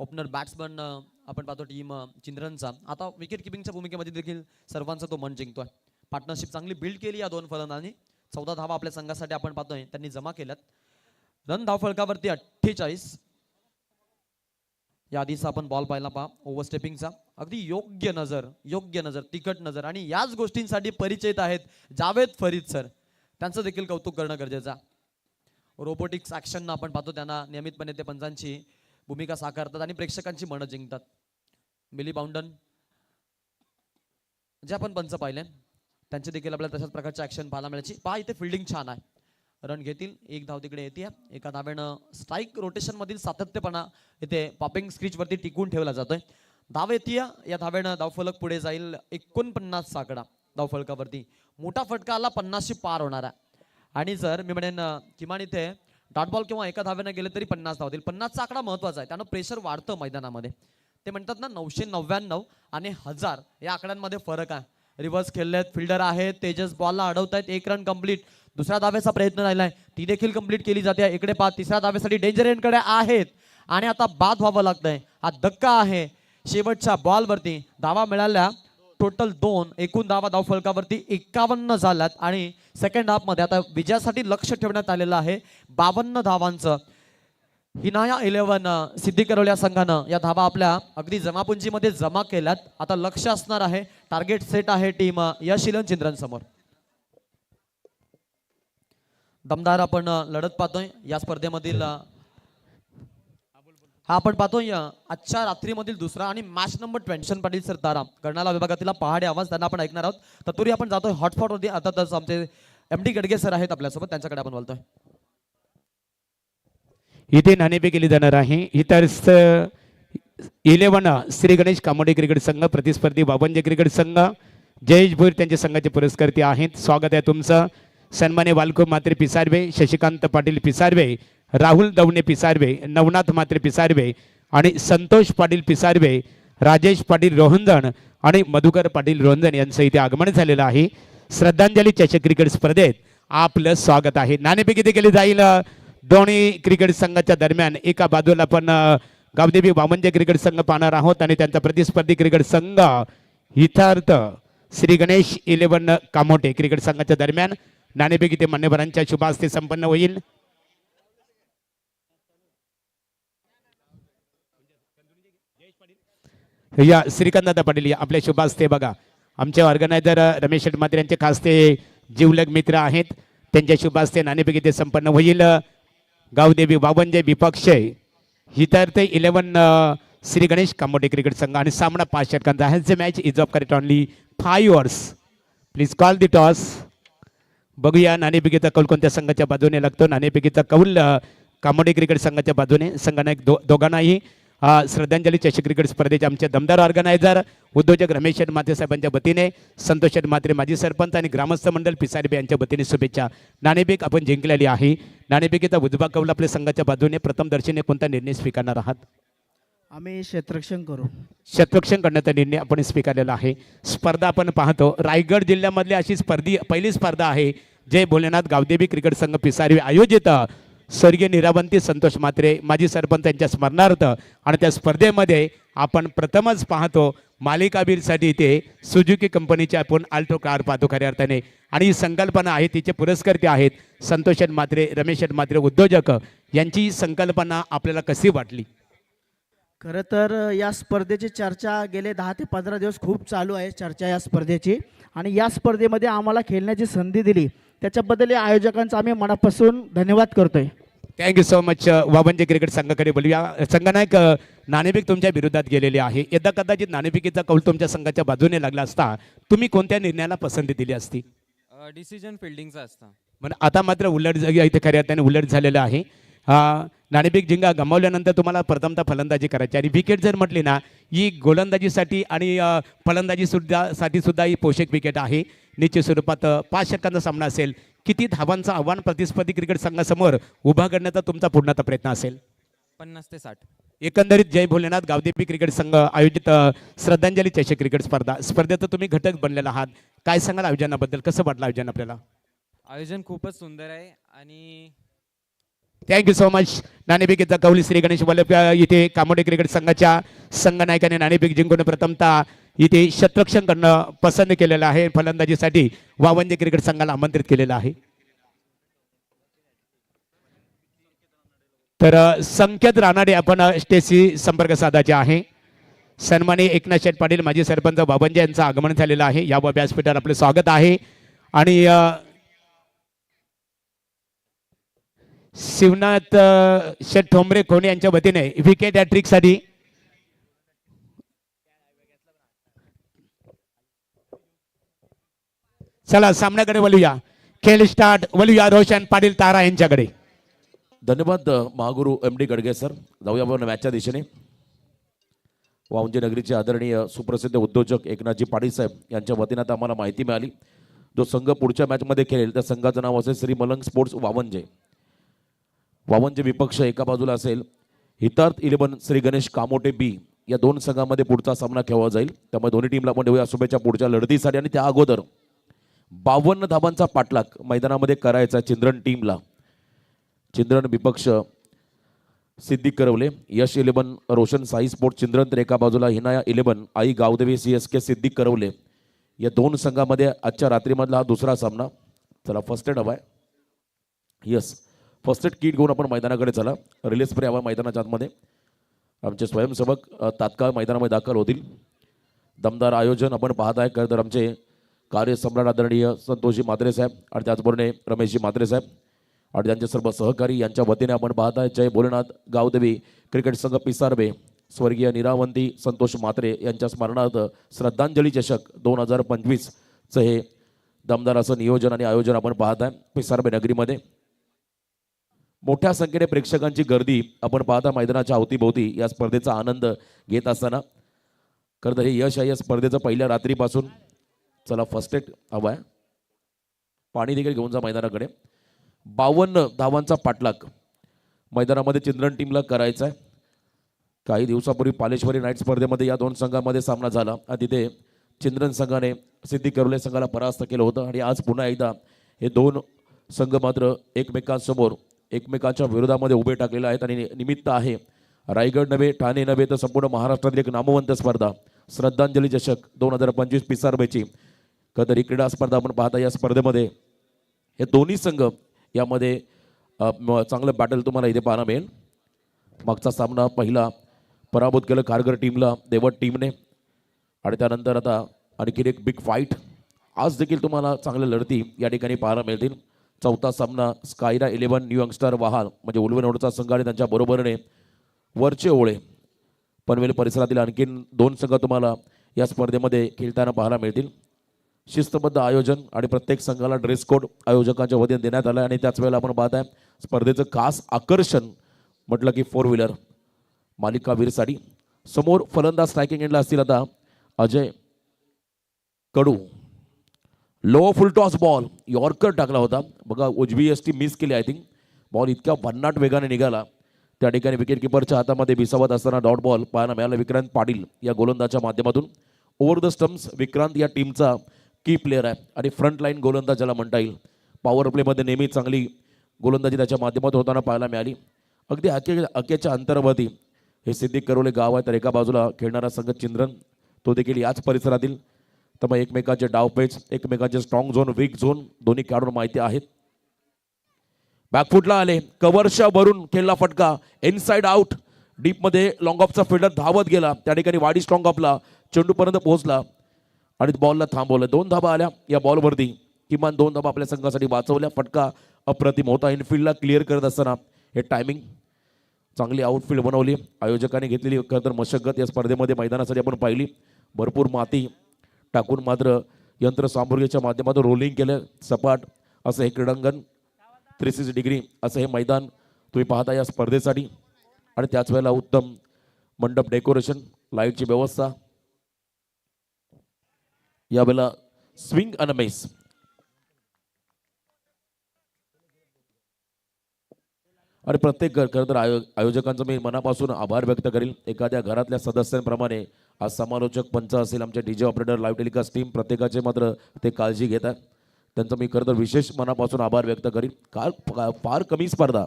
ओपनर बॅट्समन आपण पाहतो टीम चिंद्रनचा. आता विकेट किपिंगच्या भूमिकेमध्ये देखील सर्वांचा तो मन जिंकतोय. पार्टनरशिप चांगली बिल्ड केली या दोन फलंदाजांनी. 14 धावा आपल्या संघासाठी आपण पाहतोय त्यांनी जमा केल्यात. रन धावफलकावरती 48. या आधीचा आपण बॉल पाहिला पहा ओव्हरस्टेपिंगचा. अगदी योग्य नजर तिखट नजर आणि याच गोष्टींसाठी परिचित आहेत जावेद फरीद सर. त्यांचं देखील कौतुक करणं गरजेचं आहे. रोबोटिक्स ॲक्शन आपण पाहतो, त्यांना नियमितपणे ते पंचांची भूमिका साकारतात आणि प्रेक्षकांची मनं जिंकतात. मिली बाउंडन जे आपण पंच पाहिले त्यांचे देखील आपल्याला तशाच प्रकारचे ॲक्शन पाहायला मिळायची. पहा इथे फिल्डिंग छान आहे, रन घेतील, एक धाव तिकडे येते, एका धावेनं स्ट्राईक रोटेशन मधील सातत्यपणा इथे पॉपिंग स्क्रीच वरती टिकून ठेवला जातोय. धाव येते, या धावेनं धावफलक पुढे जाईल 49 आकडा धावफलकावरती. मोठा फटका आला, 50शी पार होणार आहे. आणि जर मी म्हणेन किमान इथे डॉट बॉल किंवा एका धावेनं गेले तरी 50 धावतील. 50चा आकडा महत्वाचा आहे, त्यानं प्रेशर वाढतं मैदानामध्ये. ते म्हणतात ना 999 आणि 1000 या आकड्यांमध्ये फरक आहे. रिव्हर्स खेळलेत, फिल्डर आहेत, तेजस बॉलला अडवतायत, 1 रन कंप्लीट. दुसऱ्या धावेचा प्रयत्न राहिलाय, ती देखील कंप्लीट केली जाते. इकडे पहा, तिसऱ्या धावेसाठी डेंजर एंडकडे आहेत आणि आता बाद व्हावं लागतंय. हा धक्का आहे शेवटच्या बॉलवरती. धावा मिळाल्या टोटल 2, एकूण धावा धावफलकावरती 51 झाल्यात आणि सेकंड हाफ मध्ये आता विजयासाठी लक्ष ठेवण्यात आलेलं आहे 52 धावांचं. हिनाया 11 सिद्धी करवल्या संघानं या धावा आपल्या अगदी जमापुंजीमध्ये जमा केल्यात. आता लक्ष असणार आहे, टार्गेट सेट आहे टीम यश चिंद्रन समोर. दमदार आपण लढत पाहतोय या स्पर्धेमधील. हा आपण पाहतोय आजच्या रात्रीमधील दुसरा आणि मॅच नंबर 20 पाटील सर तारा कर्नाला विभागातील पहाडे आवाज त्यांना आपण ऐकणार आहोत. तत्पूर्वी आपण जातोय हॉटस्पॉट वरती. आता आमचे MD गडगे सर आहेत आपल्यासोबत, त्यांच्याकडे आपण बोलतोय. इथे नाणेफेक केली जाणार आहे. इतर 11 श्री गणेश कामोडे क्रिकेट संघ, प्रतिस्पर्धी बाबंजे क्रिकेट संघ, जयेश भोईर त्यांच्या संघाचे पुरस्कर्ते आहेत. स्वागत आहे तुमचं. सन्मान्य वालको मात्रे पिसारवे, शशिकांत पाटील पिसारवे, राहुल दवणे पिसारवे, नवनाथ मात्रे पिसारवे आणि संतोष पाटील पिसारवे, राजेश पाटील रोहंजण आणि मधुकर पाटील रोहंजण यांचं इथे आगमन झालेलं आहे. श्रद्धांजली चषक क्रिकेट स्पर्धेत आपलं स्वागत आहे. नाणेफेक इथे केली जाईल दोन्ही क्रिकेट संघाच्या दरम्यान. एका बाजूला आपण गावदेवी वामनजे क्रिकेट संघ पाहणार आहोत आणि त्यांचा प्रतिस्पर्धी क्रिकेट संघ हितार्थ श्री गणेश 11 कामोटे क्रिकेट संघाच्या दरम्यान नाणेफेक इथे मान्यवरांच्या शुभ हस्ते संपन्न होईल. या श्रीकांतदादा पाटील आपल्या शुभ हस्ते बघा. आमचे ऑर्गनायझर रमेश शेटमात्रे यांचे खास ते जीवलग मित्र आहेत, त्यांच्या शुभ हस्ते नाणेफेक इथे संपन्न होईल. गावदेवी वावंजे विपक्ष हितार्थ 11 श्री गणेश कामोटे क्रिकेट संघ आणि सामना 5 षटकांचा. Has the match is of correct only 5 overs. Please call the toss. बघूया नाणेफेकीचा कौल कोणत्या संघाच्या बाजूने लागतो. नाणेफेकीचा कौल कामोडे क्रिकेट संघाच्या बाजूने. संघाने दोघांनाही श्रद्धांजली चषक क्रिकेट स्पर्धेचे आमचे दमदार ऑर्गनायझर उद्योजक रमेश मात्रे साहेबांच्या वतीने, संतोष मात्रे माजी सरपंच आणि ग्रामस्थ मंडळ पिसारबे यांच्या वतीने शुभेच्छा. नाणेफेक आपण जिंकलेली आहे. नाणेफेकीचा उजवा कौल आपल्या संघाच्या बाजूने. प्रथम दर्शनी कोणता निर्णय स्वीकारणार आहात? आम्ही क्षेत्ररक्षण करू. क्षेत्ररक्षण करण्याचा निर्णय आपण स्वीकारलेला आहे. स्पर्धा आपण पाहतो रायगड जिल्ह्यामधली अशी पहिली स्पर्धा आहे जय भोलेनाथ गावदेवी क्रिकेट संघ पिसारवे आयोजित स्वर्गीय निरावंती संतोष मात्रे माजी सरपंच यांच्या स्मरणार्थ. आणि त्या स्पर्धेमध्ये आपण प्रथमच पाहतो मालिकावीरसाठी ते सुझुकी कंपनीचे आपण अल्टो कार पाहतो खऱ्या अर्थाने. आणि ही संकल्पना आहे, तिचे पुरस्कर्ते आहेत संतोष मात्रे, रमेश मात्रे उद्योजक. यांची ही संकल्पना आपल्याला कशी वाटली? खरं तर या स्पर्धेची चर्चा गेले 10 ते 15 दिवस खूप चालू आहे चर्चा या स्पर्धेची. आणि या स्पर्धेमध्ये आम्हाला खेळण्याची संधी दिली त्याच्याबद्दल या आयोजकांचा आम्ही मनापासून धन्यवाद करतोय. Thank you so much. Vavanje cricket संघाकडे बोलूया. संघनायक नाणेफेक तुमच्या विरोधात गेलेले आहे. यदा कदाचित नाणेफेकीचा कौल तुमच्या संघाच्या बाजूने लागला असता तुम्ही कोणत्या निर्णयाला पसंती दिली असती? डिसिजन फिल्डिंगचा असता. पण आता मात्र उलट इथे खऱ्या अर्थाने उलट झालेलं आहे. नाणेफेक जिंगा गमावल्यानंतर तुम्हाला प्रथमतः फलंदाजी करायची आणि विकेट जर म्हटली ना ही गोलंदाजीसाठी आणि फलंदाजी सुद्धा ही पोषक विकेट आहे. निश्चित स्वरूपात 5 षटकांचा सामना असेल. किती धावांचं आव्हान प्रतिस्पर्धी क्रिकेट संघासमोर उभा करण्याचा तुमचा पूर्णतः प्रयत्न असेल? 50 ते 60. एकंदरीत जय भोलेनाथ गावदेवी क्रिकेट संघ आयोजित श्रद्धांजली चषक क्रिकेट स्पर्धेत तुम्ही घटक बनलेला आहात. काय सांगाल आयोजनाबद्दल? कसं वाटलं आयोजन आपल्याला? आयोजन खूपच सुंदर आहे आणि थँक्यू सो मच. नाणेफेकीचा कौल श्री गणेश वल्लभ इथे कामोडे क्रिकेट संघाच्या संघनायकाने नाणेफेक जिंकून प्रथमतः इथे क्षेत्ररक्षण करणं पसंत केलेलं आहे. फलंदाजीसाठी वावंजे क्रिकेट संघाला आमंत्रित केलेलं आहे. तर संकेत रानाडे आपण स्टेजशी संपर्क साधायचे आहे. सन्माननीय एकनाथ शेठ पाटील माजी सरपंच वावंजे यांचं आगमन झालेलं आहे. या व्यासपीठावर आपलं स्वागत आहे. आणि शिवनाथ शेठ ठोंबरे खोणे यांच्या वतीने विकेट या ट्रिकसाठी चला सामन्याकडे वळूया. खेळ स्टार्ट. वळूया रोशन पाटील तारा यांच्याकडे. धन्यवाद महागुरु MD गडगे सर. जाऊया आपण मॅचच्या दिशेने. वावंजे नगरीचे आदरणीय सुप्रसिद्ध उद्योजक एकनाथजी पाटील साहेब यांच्या वतीने आता आम्हाला माहिती मिळाली, जो संघ पुढच्या मॅचमध्ये खेळेल त्या संघाचं नाव असेल श्री मलंग स्पोर्ट्स वावंजे. वावंजे विपक्ष एका बाजूला असेल हितार्थ 11 श्री गणेश कामोटे बी. या दोन संघामध्ये पुढचा सामना खेळला जाईल. त्यामुळे दोन्ही टीमला आपण देऊया शुभेच्छा पुढच्या लढतीसाठी. आणि त्या अगोदर 52 धावांचा पाठलाग मैदानामध्ये करायचा चिंद्रन टीमला. चिंद्रन विपक्ष सिद्दीक करवले, यश 11 रोशन साई स्पोर्ट चिंद्रन, तर एका बाजूला हिनाया 11 आई गावदेवी CSK सिद्दीक करवले. या दोन संघामध्ये आजच्या रात्रीमधला हा दुसरा सामना. चला फर्स्ट एड हवा आहे. यस, फर्स्ट एड किट घेऊन आपण मैदानाकडे चला. रिलीज फ्री हवा मैदानाच्या आतमध्ये. आमचे स्वयंसेवक तात्काळ मैदानामध्ये दाखल होतील. दमदार आयोजन आपण पाहत आहे. खरं तर आमचे कार्यसम्राट आदरणीय संतोषजी म्हात्रे साहेब आणि त्याचबरोबर रमेशजी म्हात्रे साहेब आणि त्यांचे सर्व सहकारी यांच्या वतीने आपण पाहत आहे. जय भोलेनाथ गावदेवी क्रिकेट संघ पिसारबे स्वर्गीय निरावंती संतोष म्हात्रे यांच्या स्मरणार्थ श्रद्धांजली चषक 2025चं हे दमदार असं नियोजन आणि आयोजन आपण पाहत आहे पिसारबे नगरीमध्ये. मोठ्या संख्येने प्रेक्षकांची गर्दी आपण पाहता मैदानाच्या अवतीभोवती या स्पर्धेचा आनंद घेत असताना. खरं तर हे यश आहे या स्पर्धेचं पहिल्या रात्रीपासून. चला फर्स्ट एड हवा आहे. पाणी देखील घेऊन जा मैदानाकडे. 52 धावांचा पाठलाग मैदानामध्ये चिंद्रन टीमला करायचा आहे. काही दिवसापूर्वी पालेश्वरी नाईट स्पर्धेमध्ये या दोन संघामध्ये सामना झाला आणि तिथे चिंद्रन संघाने सिद्धी करवले संघाला परास्त केलं होतं. आणि आज पुन्हा एकदा हे दोन संघ मात्र एकमेकांसमोर एकमेकांच्या विरोधामध्ये उभे टाकलेले आहेत. आणि निमित्त आहे रायगड नव्हे, ठाणे नव्हे, तर संपूर्ण महाराष्ट्रातील एक नामवंत स्पर्धा श्रद्धांजली चषक 2025 पिसारबेची कदरी क्रीडा स्पर्धा आपण पाहता. या स्पर्धेमध्ये हे दोन्ही संघ यामध्ये चांगलं बॅटल तुम्हाला इथे पाहायला मिळेल. मागचा सामना पहिला पराभूत केलं खारघर टीमला देवट टीमने. आणि त्यानंतर आता आणखीन एक बिग फाईट आज देखील तुम्हाला चांगल्या लढती या ठिकाणी पाहायला मिळतील. चौथा सामना स्कायरा 11 न्यू यंगस्टर वहाल म्हणजे उलवनोडचा संघ आणि त्यांच्या बरोबरीने वरचे ओळे पनवेल परिसरातील आणखीन दोन संघ तुम्हाला या स्पर्धेमध्ये खेळताना पाहायला मिळतील. शिस्तबद्ध आयोजन आणि प्रत्येक संघाला ड्रेस कोड आयोजकांच्या वतीने देण्यात आला. आणि त्याच वेळेला आपण पाहत आहे स्पर्धेचं खास आकर्षण म्हटलं की 4 व्हीलर मालिका वीरसाठी. समोर फलंदाज स्ट्रायकिंग एंडला असतील आता अजय कडू. लो फुलटॉस बॉल यॉर्कर टाकला होता बघा. उजवी यष्टी मिस केली. आय थिंक बॉल इतक्या भन्नाट वेगाने निघाला त्या ठिकाणी विकेट किपरच्या हातामध्ये विसावत असताना डॉट बॉल पाहायला मिळाला विक्रांत पाटील या गोलंदाजाच्या माध्यमातून. ओव्हर द स्टम्प्स विक्रांत या टीमचा की प्लेअर आहे आणि फ्रंट लाईन गोलंदाज ज्याला म्हणता येईल. पॉवर प्लेमध्ये नेहमी चांगली गोलंदाजी त्याच्या माध्यमातून होताना पाहायला मिळाली. अगदी अखेच्या अंतरावरती हे सिद्दीक करवले गाव आहे. तर एका बाजूला खेळणारा संघ चिंद्रन तो देखील याच परिसरातील. त्यामुळे एकमेकांचे डावपेच एकमेकांचे स्ट्रॉंग झोन वीक झोन दोन्ही खेळाडूंना माहिती आहेत. बॅकफुटला आले कव्हरच्या वरून खेळला फटका इनसाइड आउट. डीपमध्ये लॉंग ऑफचा फिल्डर धावत गेला त्या ठिकाणी वाडी स्ट्रॉंग ऑफला चेंडूपर्यंत पोहोचला आणि बॉलला थांबवलं. 2 धाबा आल्या या बॉलवरती. किमान 2 धाबा आपल्या संघासाठी वाचवल्या. फटका अप्रतिम होता. इनफिल्डला क्लिअर करत असताना हे टायमिंग चांगली आउटफील्ड बनवली. आयोजकांनी घेतलेली खरं तर मशगत या स्पर्धेमध्ये मैदानासाठी आपण पाहिली. भरपूर माती टाकून मात्र यंत्रसामुग्रीच्या माध्यमातून रोलिंग केलं. सपाट असं हे क्रीडांगण 360 डिग्री असं हे मैदान तुम्ही पाहता या स्पर्धेसाठी. आणि त्याच वेळेला उत्तम मंडप डेकोरेशन लाईटची व्यवस्था. यावेळेला स्विंग अन मेस. आणि प्रत्येक खरं तर आयोजकांचं मी मनापासून आभार व्यक्त करेल. एखाद्या घरातल्या सदस्यांप्रमाणे आज समालोचक पंच असेल आमचे DJ operator live telecast team प्रत्येकाचे मात्र ते काळजी घेतात. त्यांचं मी खरं तर विशेष मनापासून आभार व्यक्त करीन. फार कमी स्पर्धा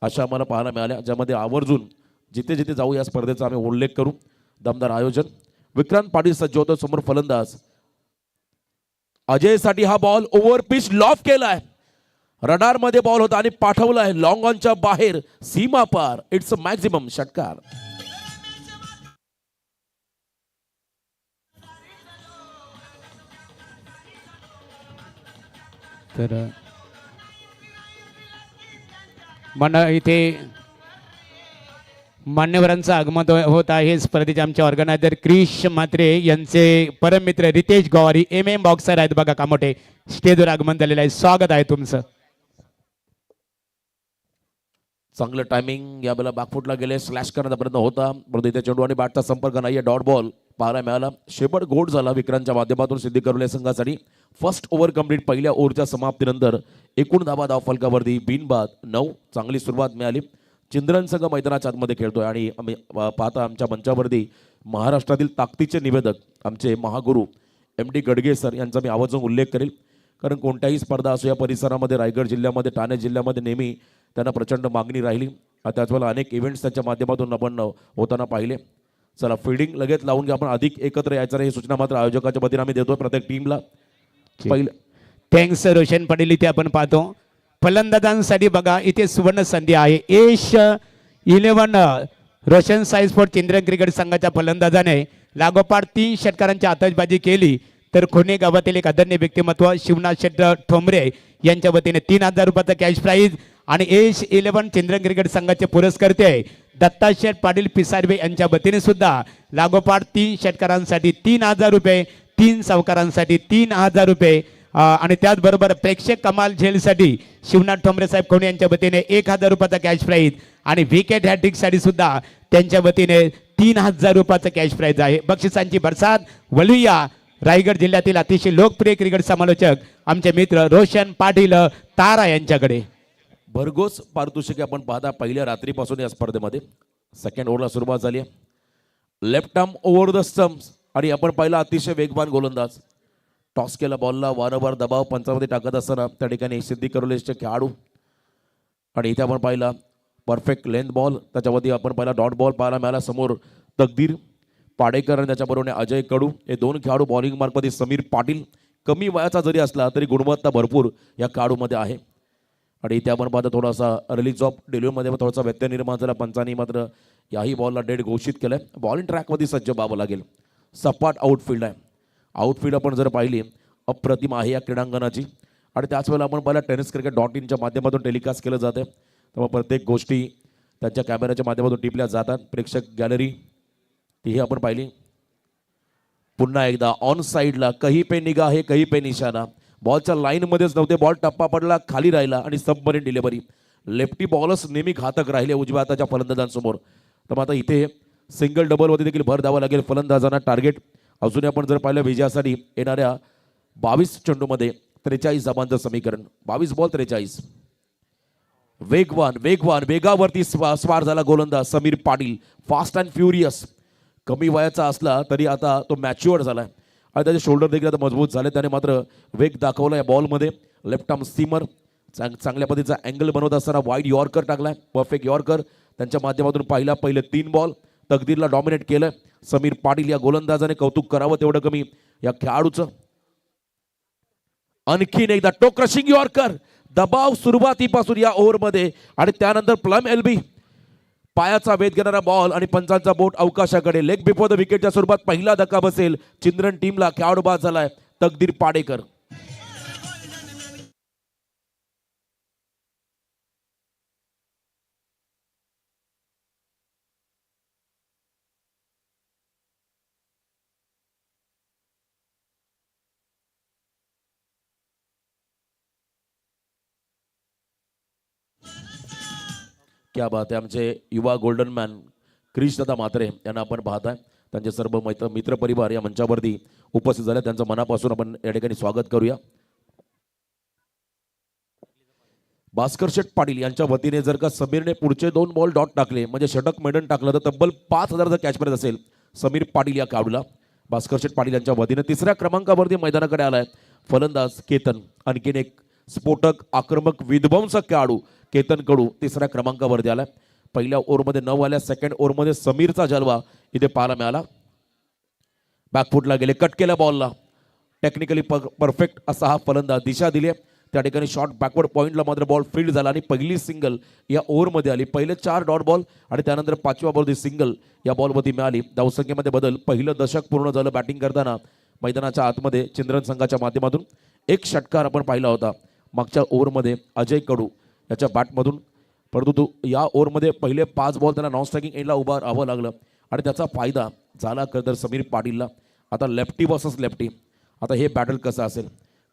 अशा आम्हाला पाहायला मिळाल्या ज्यामध्ये आवर्जून जिथे जिथे जाऊ या स्पर्धेचा आम्ही उल्लेख करू. दमदार आयोजन. विक्रांत पाटील सज्ज होतं समोर फलंदाज. अजयसाठी हा बॉल ओव्हर पिच लॉफ केलाय. रडार मध्ये बॉल होता आणि पाठवलाय लॉंग ऑनच्या बाहेर सीमा पार. इट्स अ मॅक्झिमम षटकार. तर इथे मान्यवरांचं आगमन होत आहे. स्पर्धेचे आमचे ऑर्गनायझर क्रिश म्हात्रे यांचे परममित्र रितेश गवारी MM बॉक्सर आहेत बघा कामोठे, स्टेजवर आगमन झालेलं आहे. स्वागत आहे तुमचं. चांगलं टायमिंग यावेळेला बॅकफुटला गेले, स्लॅश करण्याचा प्रयत्न होता परंतु इथे चेंडू आणि बॅटचा संपर्क नाही. डॉट बॉल पाहायला मिळाला. शेपट गोड झाला विक्रांतच्या माध्यमातून सिद्धी करुले संघासाठी. First over complete. पहिल्या ओव्हरच्या समाप्तीनंतर एकूण धाव फलकावरती बिनबाद 9. चांगली सुरुवात मिळाली. चिंद्रन संघ मैदानाच्या आतमध्ये खेळतोय आणि आम्ही पाहता आमच्या मंचावरती महाराष्ट्रातील ताकदीचे निवेदक आमचे महागुरू MD गडगे सर यांचा मी आवर्जून उल्लेख करेल. कारण कोणत्याही स्पर्धा असो या परिसरामध्ये, रायगड जिल्ह्यामध्ये, ठाणे जिल्ह्यामध्ये नेहमी त्यांना प्रचंड मागणी राहिली. त्याचवेळेला अनेक इव्हेंट्स त्यांच्या माध्यमातून आपण होताना पाहिले. चला फिल्डिंग लगेच लावून घ्या, आपण अधिक एकत्र यायचं ही सूचना मात्र आयोजकाच्या वतीने आम्ही देतोय प्रत्येक टीमला. पहिलं थँक्स रोशन पाटील. इथे आपण पाहतो फलंदाजांसाठी बघा इथे सुवर्ण संधी आहे. एश 11 रोशन साई स्पोर्ट चिंद्रन क्रिकेट संघाच्या फलंदाजाने लागोपाठ 3 षटकारांची आतषबाजी केली. तर खोणे गावातील एक आदरणीय व्यक्तिमत्व शिवनाथ शेट ठोंबरे यांच्या वतीने 3000 रुपयाचा कॅश प्राईज आणि एश 11 चिंद्रन क्रिकेट संघाचे पुरस्कर्ते दत्ता शेठ पाटील पिसारवे यांच्या वतीने सुद्धा लागोपाठ 3 षटकारांसाठी 3000 रुपये, 3 सावकारांसाठी 3000 रुपये आणि त्याचबरोबर प्रेक्षक कमाल झेलसाठी शिवनाथ ठोंबरे साहेब खोणे यांच्या वतीने 1000 रुपयाचा कॅश प्राईज आणि विकेट हॅट्रिकसाठी सुद्धा त्यांच्या वतीने 3000 रुपयाचा कॅश प्राईज आहे. बक्षिसांची बरसात वलुया. रायगड जिल्ह्यातील अतिशय लोकप्रिय क्रिकेट समालोचक आमचे मित्र रोशन पाटील तारा यांच्याकडे. भरघोस पारितोषिके आपण पाहता पहिल्या रात्रीपासून या स्पर्धेमध्ये. सेकंड ओव्हरला सुरुवात झाली आहे. Left arm over the stumps आणि आपण पाहिला अतिशय वेगवान गोलंदाज. टॉस केला बॉलला, वारंवार दबाव पंचामध्ये टाकत असताना त्या ठिकाणी सिद्धी करुलेचे खेळाडू आणि इथे आपण पाहिला परफेक्ट लेंथ बॉल. त्याच्यावरती आपण पाहिला डॉट बॉल पाहायला मिळाला. समोर तकदीर पाडेकर आणि त्याच्याबरोबर अजय कडू हे 2 खेळाडू. बॉलिंग मार्कमध्ये समीर पाटील. कमी वयाचा जरी असला तरी गुणवत्ता भरपूर या खेळाडूमध्ये आहे. आणि इथे आपण पाहता थोडासा रिलीज ऑफ डेल्यूमध्ये थोडासा व्यत्यय निर्माण झाला. पंचांनी मात्र याही बॉलला डेड घोषित केलं आहे. बॉलिंग ट्रॅकमध्ये सज्ज व्हावं लागेल. सपाट आउटफील्ड आहे. आउटफील्ड आपण जर पाहिली अप्रतिम आहे या क्रीडांगणाची. आणि त्याच वेळेला आपण पाहिला tenniscricket.in माध्यमातून टेलिकास्ट केलं जातं. तेव्हा प्रत्येक गोष्टी त्यांच्या कॅमेऱ्याच्या माध्यमातून टिपल्या जातात. प्रेक्षक गॅलरी तीही आपण पाहिली. पुन्हा एकदा ऑन साईडला कही पे निगाह है कही पे निशाणा. बॉलच्या लाईनमध्येच नव्हते, बॉल टप्पा पडला, खाली राहिला आणि सबमरीन डिलिव्हरी. लेफ्टी बॉलर्स नेहमी घातक राहिले उजव्या हाताच्या फलंदाजांसमोर. तर आता इथे सिंगल डबलवरती देखील भर द्यावा लागेल फलंदाजांना. टार्गेट अजूनही आपण जर पाहिलं विजयासाठी येणाऱ्या 22 चेंडूमध्ये 43 धावांचं समीकरण. 22 बॉल 43. वेगवान वेगवान वेगावरती स्वार झाला गोलंदाज Sameer Patil. Fast and furious. कमी वयाचा असला तरी आता तो मॅच्युअर्ड झाला आहे आणि त्याचे शोल्डर देखील आता मजबूत झाले. त्याने मात्र वेग दाखवला या बॉलमध्ये. लेफ्ट आर्म स्टीमर चांगल्या पद्धतीचा अँगल बनवत असताना वाईड यॉर्कर टाकलाय. परफेक्ट यॉर्कर त्यांच्या माध्यमातून पहिले 3 बॉल तकदीरला डॉमिनेट केलं समीर पाटील या गोलंदाजाने. कौतुक करावं तेवढं कमी या खेळाडूचं. आणखीन एकदा टोक क्रशिंग यॉर्कर. दबाव सुरुवातीपासून या ओव्हरमध्ये आणि त्यानंतर प्लम एलबी. पायाचा वेध घेणारा बॉल आणि पंचांचा बोट अवकाशाकडे. लेग बिफोर द विकेटच्या स्वरूपात पहिला धक्का बसेल चिंद्रन टीमला. खेळाडू बाद झालाय तकदीर पाडेकर. क्या बात आहे. आमचे युवा गोल्डन मॅन क्रिश दादा म्हात्रे यांना आपण पाहताय. त्यांचे सर्व मित्र परिवार या मंचावरती उपस्थित झाले. त्यांचं मनापासून आपण या ठिकाणी स्वागत करूया. भास्कर शेठ पाटील यांच्या वतीने जर का समीरने पुढचे 2 बॉल डॉट टाकले म्हणजे षटक मैदान टाकलं तर तब्बल 5000चा कॅच प्राइज असेल समीर पाटील या खेळाडूला. भास्कर शेठ पाटील यांच्या वतीने 3ऱ्या क्रमांकावरती मैदानाकडे आलाय फलंदाज केतन. आणखीन एक स्फोटक आक्रमक विध्वंसक खेळाडू केतन कडू 3ऱ्या क्रमांकावरती आलाय. पहिल्या ओव्हरमध्ये 9 आल्या. सेकंड ओव्हरमध्ये समीरचा जलवा इथे पाहायला मिळाला. बॅकफुटला गेले, कट केल्या बॉलला. टेक्निकली परफेक्ट असा हा फलंदाज. दिशा दिली त्या ठिकाणी. शॉर्ट बॅकवर्ड पॉईंटला मात्र बॉल फील्ड झाला आणि पहिली सिंगल या ओव्हरमध्ये आली. पहिले 4 डॉट बॉल आणि त्यानंतर 5व्या बॉलवरती सिंगल या बॉलवरती मिळाली. धावसंख्येमध्ये बदल. पहिलं दशक पूर्ण झालं बॅटिंग करताना मैदानाच्या आतमध्ये चिंद्रन संघाच्या माध्यमातून. एक षटकार आपण पाहिला होता मागच्या ओव्हरमध्ये अजय कडू याच्या बॅटमधून. परंतु तो या ओव्हरमध्ये पहिले 5 बॉल त्याला नॉन स्ट्रायकिंग एंडला उभा राहावं लागलं आणि त्याचा फायदा झाला खरं तर समीर पाटीलला. आता लेफ्टी वर्सेस लेफ्टी, आता हे बॅटल कसं असेल,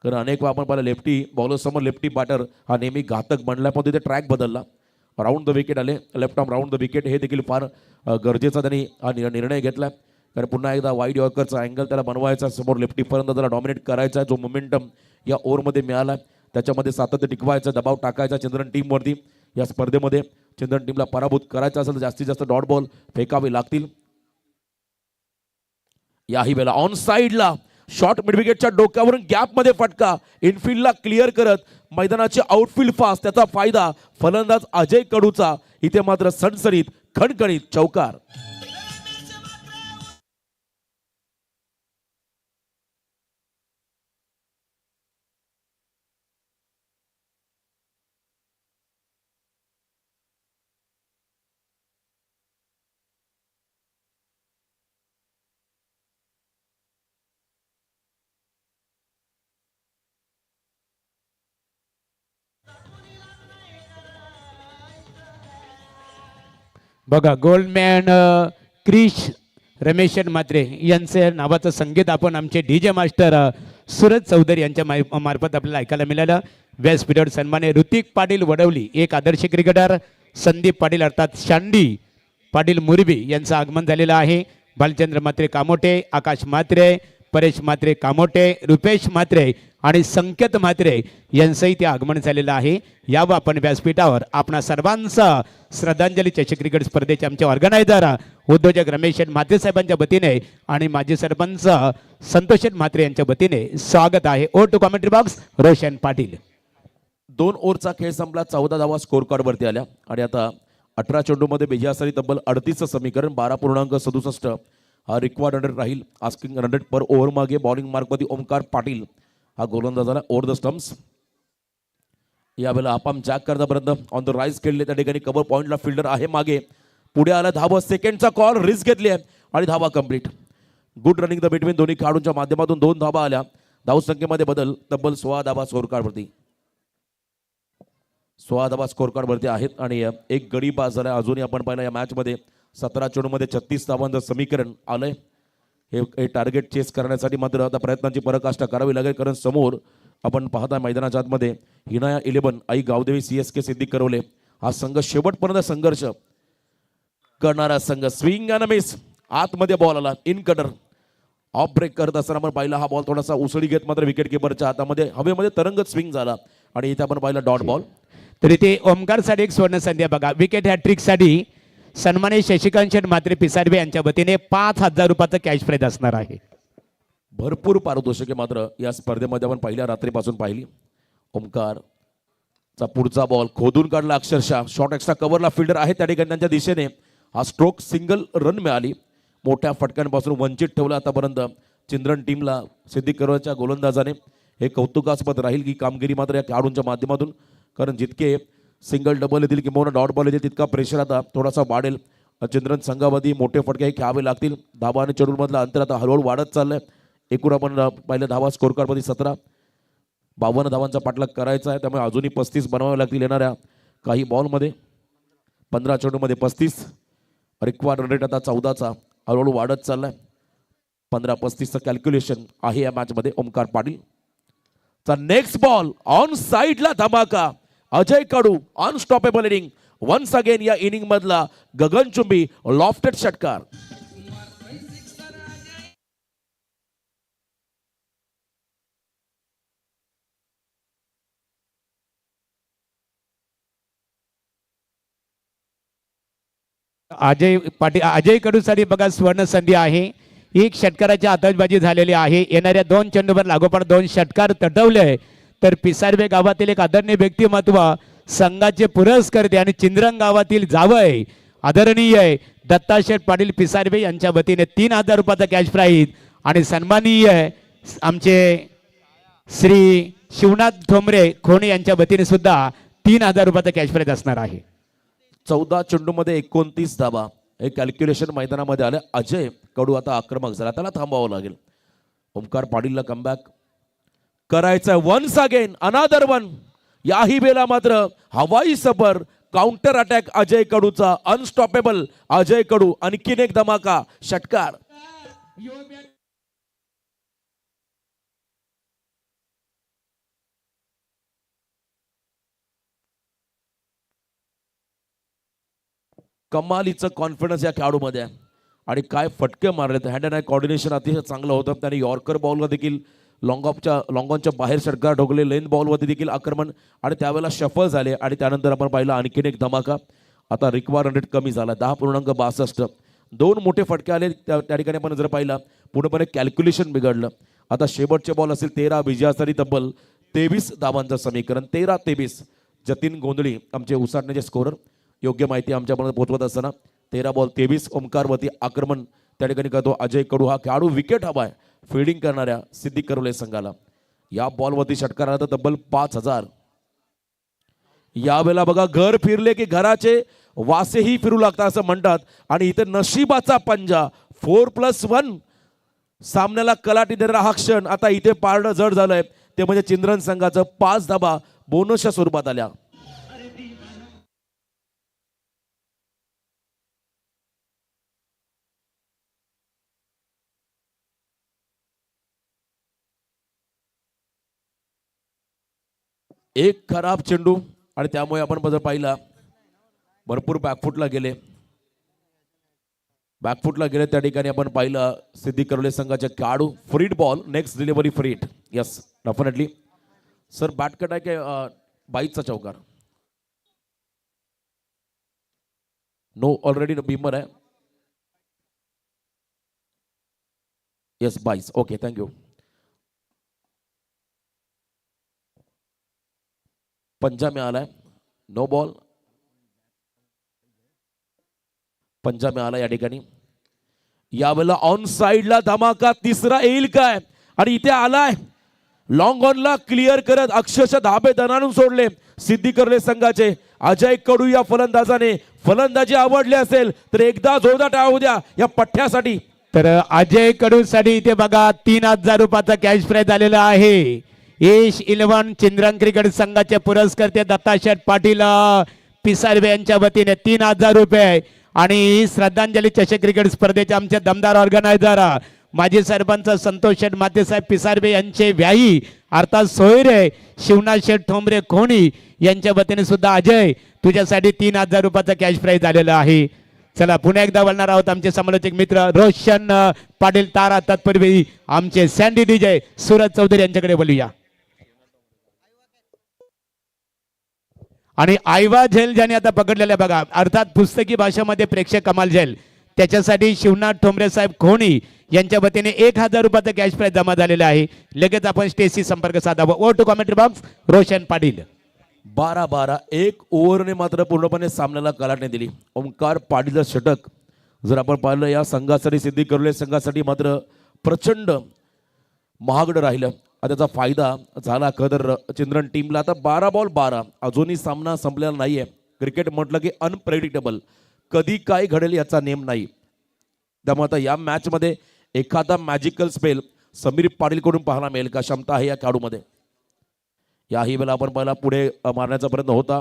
कारण अनेक वेळा आपण पाहिलं लेफ्टी बॉलरसमोर लेफ्टी बॅटर हा नेहमी घातक बनला, पण तिथे ट्रॅक बदलला, राऊंड द विकेट आले, left arm round the wicket, हे देखील फार गरजेचा त्यांनी हा निर्णय घेतला. कारण पुन्हा एकदा वाईड यॉर्करचा अँगल त्याला बनवायचा, समोर लेफ्टीपर्यंत त्याला डॉमिनेट करायचा, जो मोमेंटम या ओव्हरमध्ये मिळाला त्याच्यामध्ये सातत्य टिकवायचा, दबाव टाकायचा चिल्ड्रन टीमवरती. या स्पर्धेमध्ये चिल्ड्रन टीमला पराभूत करायचं असेल तर जास्तीत जास्त डॉट बॉल फेकावे लागतील. याही वेळेला ऑन साईडला शॉर्ट मिडविकेटच्या डोक्यावरून गॅपमध्ये फटका, इनफिल्डला क्लिअर करत मैदानाचे आउटफील्ड फास्ट, त्याचा फायदा फलंदाज अजय कडूचा. इथे मात्र सणसणीत खणखणीत चौकार. बघा गोल्डमॅन क्रिश रमेशन म्हात्रे यांचं नावाचं संगीत आपण आमचे DJ मास्टर सूरज चौधरी यांच्या मार्फत आपल्याला ऐकायला मिळालं. व्यासपीठावर सन्मान्य ऋतिक पाटील वडवली, एक आदर्श क्रिकेटर संदीप पाटील अर्थात शांडी पाटील मुरबी यांचं आगमन झालेलं आहे. भालचंद्र म्हात्रे कामोटे, आकाश म्हात्रे, परेश म्हात्रे कामोटे, रुपेश म्हात्रे आणि संकेत म्हात्रे यांचंही ते आगमन झालेलं आहे. यावं आपण व्यासपीठावर आपणा सर्वांचं श्रद्धांजली चषक क्रिकेट स्पर्धेचे आमचे ऑर्गनायझर उद्योजक रमेश म्हात्रे साहेबांच्या वतीने आणि माजी सरपंच संतोष म्हात्रे यांच्या वतीने स्वागत आहे. ओ to commentary box Roshan Patil. 2 ओव्हरचा खेळ संपला, 14 धावा स्कोर कार्ड वरती आल्या आणि आता 18 चेंडूमध्ये बेजासरी तब्बल 38चं समीकरण 12.67 हा रिक्वायर्ड रन राहील. आस्किंग रन रेट पर ओव्हर मागे बॉलिंग मार्कमध्ये ओमकार पाटील हा गोलंदाजाला ओव्हर द स्टम्प्स. यावेळेला आपाम जॅक करतापर्यंत ऑन द राईज खेळले, त्या ठिकाणी कव्हर पॉईंटला फिल्डर आहे मागे, पुढे आला धावा, सेकंडचा कॉल, रिस्क घेतली आहे आणि धावा complete. Good running the between दोन्ही खेळाडूंच्या माध्यमातून 2 धावा आल्या. धावसंख्येमध्ये बदल, तब्बल 16 धावा स्कोर कार्डवरती, 16 धावा स्कोर कार्डवरती आहेत आणि एक गडी पास झाला. अजूनही आपण पाहिलं या मॅचमध्ये 17 चेंडूमध्ये 36 धावांचं समीकरण आलंय. हे टार्गेट चेस करण्यासाठी मात्र आता प्रयत्नांची पराकाष्ठा करावी लागेल, कारण समोर आपण पाहता मैदानाच्या आतमध्ये हिनाया 11 आई गावदेवी CSK सिद्धी करवले हा संघ शेवटपर्यंत संघर्ष करणारा संघ. स्विंग अँड मिस, आतमध्ये बॉल आला, इन कटर ऑफ ब्रेक करत असताना आपण पाहिला हा बॉल थोडासा उसळी घेत मात्र विकेट किपरच्या हातामध्ये हवेमध्ये तरंगत स्विंग झाला आणि इथे आपण पाहिला डॉट बॉल. तर इथे ओमकारसाठी एक स्वर्ण संधी बघा. विकेट हॅट्रिकसाठी सन्मान्य शशिकांत म्हात्रे पिसारवे यांच्या वतीने 5,000 रुपयाचं कॅश प्राइज असणार आहे. भरपूर पारितोषिके मात्र या स्पर्धेमध्ये आपण पहिल्या रात्रीपासून पाहिली. ओमकारचा पुढचा बॉल खोदून काढला, अक्षरशः शॉर्ट एक्स्ट्रा कव्हरला फिल्डर आहे त्या ठिकाणी त्यांच्या दिशेने हा स्ट्रोक, सिंगल रन मिळाली. मोठ्या फटक्यांपासून वंचित ठेवलं आतापर्यंत चिल्ड्रन टीमला सिद्धी करवाच्या गोलंदाजाने. हे कौतुकास्पद राहील की कामगिरी मात्र या खेळाडूंच्या माध्यमातून, कारण जितके सिंगल डबल येतील किंवा डॉट बॉल येतील तितका प्रेशर आता थोडासा वाढेल. चिल्ड्रन संघामध्ये मोठे फटके हे खेळावे लागतील. धावा आणि चेंडूमधला अंतर आता हळूहळू वाढत चाललंय. एकूण आपण पहिल्या धावा स्कोर कार्डमध्ये 17, 52 धावांचा पाठलाग करायचा आहे, त्यामुळे अजूनही 35 बनवावे लागतील येणाऱ्या काही बॉलमध्ये. 15 चेंडूमध्ये 35, रिक्वायर्ड रन रेट आता 14चा हळूहळू वाढत चाललाय. 15-35चं कॅल्क्युलेशन आहे या मॅचमध्ये. ओमकार पाटील चा नेक्स्ट बॉल ऑन साइडला धमाका, अजय कडू अनस्टॉपेबल इनिंग वन्स अगेन. या इनिंग मधला गगनचुंबी लॉफ्टेड षटकार. अजय कडूसाठी बघा स्वर्ण संधी आहे. एक षटकाराची आतषबाजी झालेली आहे. येणाऱ्या 2 चेंडूवर लागोपाठ 2 षटकार तटवले तर पिसारवे गावातील एक आदरणीय व्यक्तिमत्व, संघाचे पुरस्कर्ते आणि चिंद्रंग गावातील जावय आदरणीय दत्ताशेठ पाटील पिसारवे यांच्या वतीने 3,000 रुपयाचा कॅश प्राइज आणि सन्माननीय आमचे श्री शिवनाथ ठोंबरे खोणे यांच्या वतीने सुद्धा 3,000 रुपयाचा कॅश प्राइज असणार आहे. 14 चेंडूमध्ये 29 धावा हे कॅल्क्युलेशन मैदानामध्ये आलं. अजय कडू आता आक्रमक झाला, त्याला थांबावं लागेल. ओमकार पाटीलला कमबॅक करायचं वन्स अगेन, अनादर वन. याही वेळेला मात्र हवाई सफर काउंटर अटॅक अजय कडूचा, अनस्टॉपेबल अजय कडू, आणखीन एक धमाका षटकार. कमालीचं कॉन्फिडन्स या खेळाडूमध्ये आहे आणि काय फटके मारलेत. हँड अँड आय कॉर्डिनेशन अतिशय चांगलं होतं. त्याने यॉर्कर बॉलवर देखील लॉंगॉनच्या बाहेर षटकार ठोकले, लेन बॉलवरती देखील आक्रमण आणि त्यावेळेला शफल झाले आणि त्यानंतर आपण पाहिलं आणखीन एक धमाका. आता रिक्वायर्ड रेट कमी झाला 10.62. 2 मोठे फटके आले त्या ठिकाणी आपण जर पाहिलं पूर्णपणे कॅल्क्युलेशन बिघडलं. आता शेवटचे बॉल असेल 13 विजयासाठी तब्बल 23 धावांचं समीकरण 13-23. जतीन गोंधळी आमचे उसाटण्याचे स्कोरर योग्य माहिती आमच्यापर्यंत पोहोचवत असताना 13 बॉल 23. ओमकारवरती आक्रमण त्या ठिकाणी करतो अजय कडू. हा खेळाडू विकेट हवाय फिल्डिंग करणाऱ्या सिद्धी करवले संघाला. या बॉलवरती षटकार आला तर तब्बल 5,000. यावेळेला बघा घर फिरले की घराचे वासेही फिरू लागतात असं म्हणतात आणि इथे नशिबाचा पंजा 4+1 सामन्याला कलाटी देणारा हा क्षण आता इथे पारडं जड झालंय. ते म्हणजे चिंद्रन संघाचं 5 धाबा बोनसच्या स्वरूपात आल्या. एक खराब चेंडू आणि त्यामुळे आपण बदल पाहिला भरपूर बॅकफुटला गेले त्या ठिकाणी आपण पाहिलं सिद्धी करवले संघाचे खेळाडू. Free hit ball next delivery free hit. Yes definitely sir. Bat cut आहे की बाईचा चौकार? नो ऑलरेडी बीमर आहे. Yes byes. Okay thank you. पंजा मिळालाय. No ball. पंजा मिळाला या ठिकाणी. यावेळेला ऑन साइडला धमाका तिसरा येईल काय आणि इथे आलाय लॉंग ऑनला क्लिअर करत अक्षरशः धाबे दणाणून सोडले सिद्धी करले संघाचे अजय कडू. या फलंदाजाने फलंदाजी आवडली असेल तर एकदा जोरदार टाळ्या होऊ द्या या पठ्ठ्यासाठी. तर अजय कडूसाठी इथे बघा 3,000 रुपयाचा कॅश प्राइज आलेला आहे. एश 11 चिंद्रन क्रिकेट संघाचे पुरस्कर्ते दत्ताशेठ पाटील पिसारवे यांच्या वतीने 3,000 रुपये आणि श्रद्धांजली चषक क्रिकेट स्पर्धेचे आमचे दमदार ऑर्गनायझर माजी सरपंच संतोष शेठ मातेसाहेब पिसारवे यांचे व्याही अर्थात सोयरे शिवनाथ शेठ ठोंबरे खोणी यांच्या वतीने सुद्धा अजय तुझ्यासाठी 3,000 रुपयाचा कॅश प्राइज आलेला आहे. चला पुन्हा एकदा बोलणार आहोत आमचे समालोचक मित्र रोशन पाटील तारा. तत्पूर्वी आमचे सँडी डीजे सूरज चौधरी यांच्याकडे बोलूया. आणि आयवा झेल ज्याने आता पकडलेला बघा अर्थात पुस्तकी भाषेमध्ये प्रेक्षक कमाल झेल त्याच्यासाठी शिवनाथ ठोंबरे साहेब खोणी यांच्या वतीने 1,000 रुपयाचा कॅश प्राइज जमा झालेला आहे. लगेच आपण स्टेजशी संपर्क साधावा. Over to commentary box Roshan Patil. 12-12 एक ओव्हरने मात्र पूर्णपणे सामन्याला कलाटणी दिली. ओमकार पाटीलचं षटक जर आपण पाहिलं या संघासाठी सिद्धी करले संघासाठी मात्र प्रचंड महागडं राहिलं. त्याचा फायदा झाला कदर चिंद्रन टीमला. आता 12 बॉल 12 अजूनही सामना संपलेला नाहीये. क्रिकेट म्हटलं की अनप्रेडिक्टेबल कधी काय घडेल याचा नेम नाही. त्यामुळे आता या मॅच मध्ये एखादा मॅजिकल स्पेल समीर पाटीलकडून पाहायला मिळेल का क्षमता आहे या खेळाडूमध्ये. याही वेळेला आपण पाहिला पुढे मारण्याचा प्रयत्न होता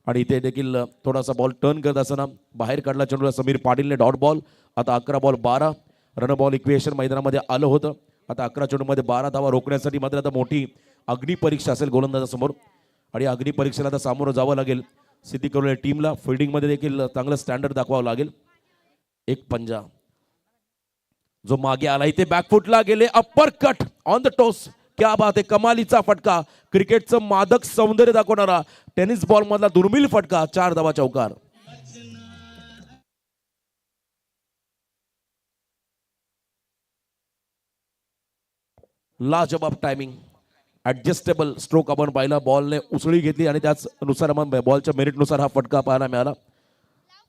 आणि इथे देखील थोडासा बॉल टर्न करत असताना बाहेर काढला चेंडूला समीर पाटीलने. Dot ball. आता 11 बॉल 12 रन बॉल इक्वेशन मैदानामध्ये आलं होतं. आता 11 चेंडूमध्ये 12 धावा रोखण्यासाठी मात्र आता मोठी अग्निपरीक्षा असेल गोलंदाजासमोर आणि अग्निपरीक्षेला आता सामोरं जावं लागेल सिद्धी करवले टीमला. फिल्डिंगमध्ये देखील चांगलं स्टँडर्ड दाखवावं लागेल. एक पंजा जो मागे आला इथे बॅकफुटला गेले upper cut on the toss. क्या बात आहे. कमालीचा फटका. क्रिकेटचं मादक सौंदर्य दाखवणारा टेनिस बॉल मधला दुर्मिळ फटका. 4 धावा चौकार. लाजबाब टायमिंग. ऍडजस्टेबल स्ट्रोक आपण पाहिला. बॉलने उसळी घेतली आणि त्याचनुसार आपण बॉलच्या मेरिटनुसार हा फटका पाहायला मिळाला.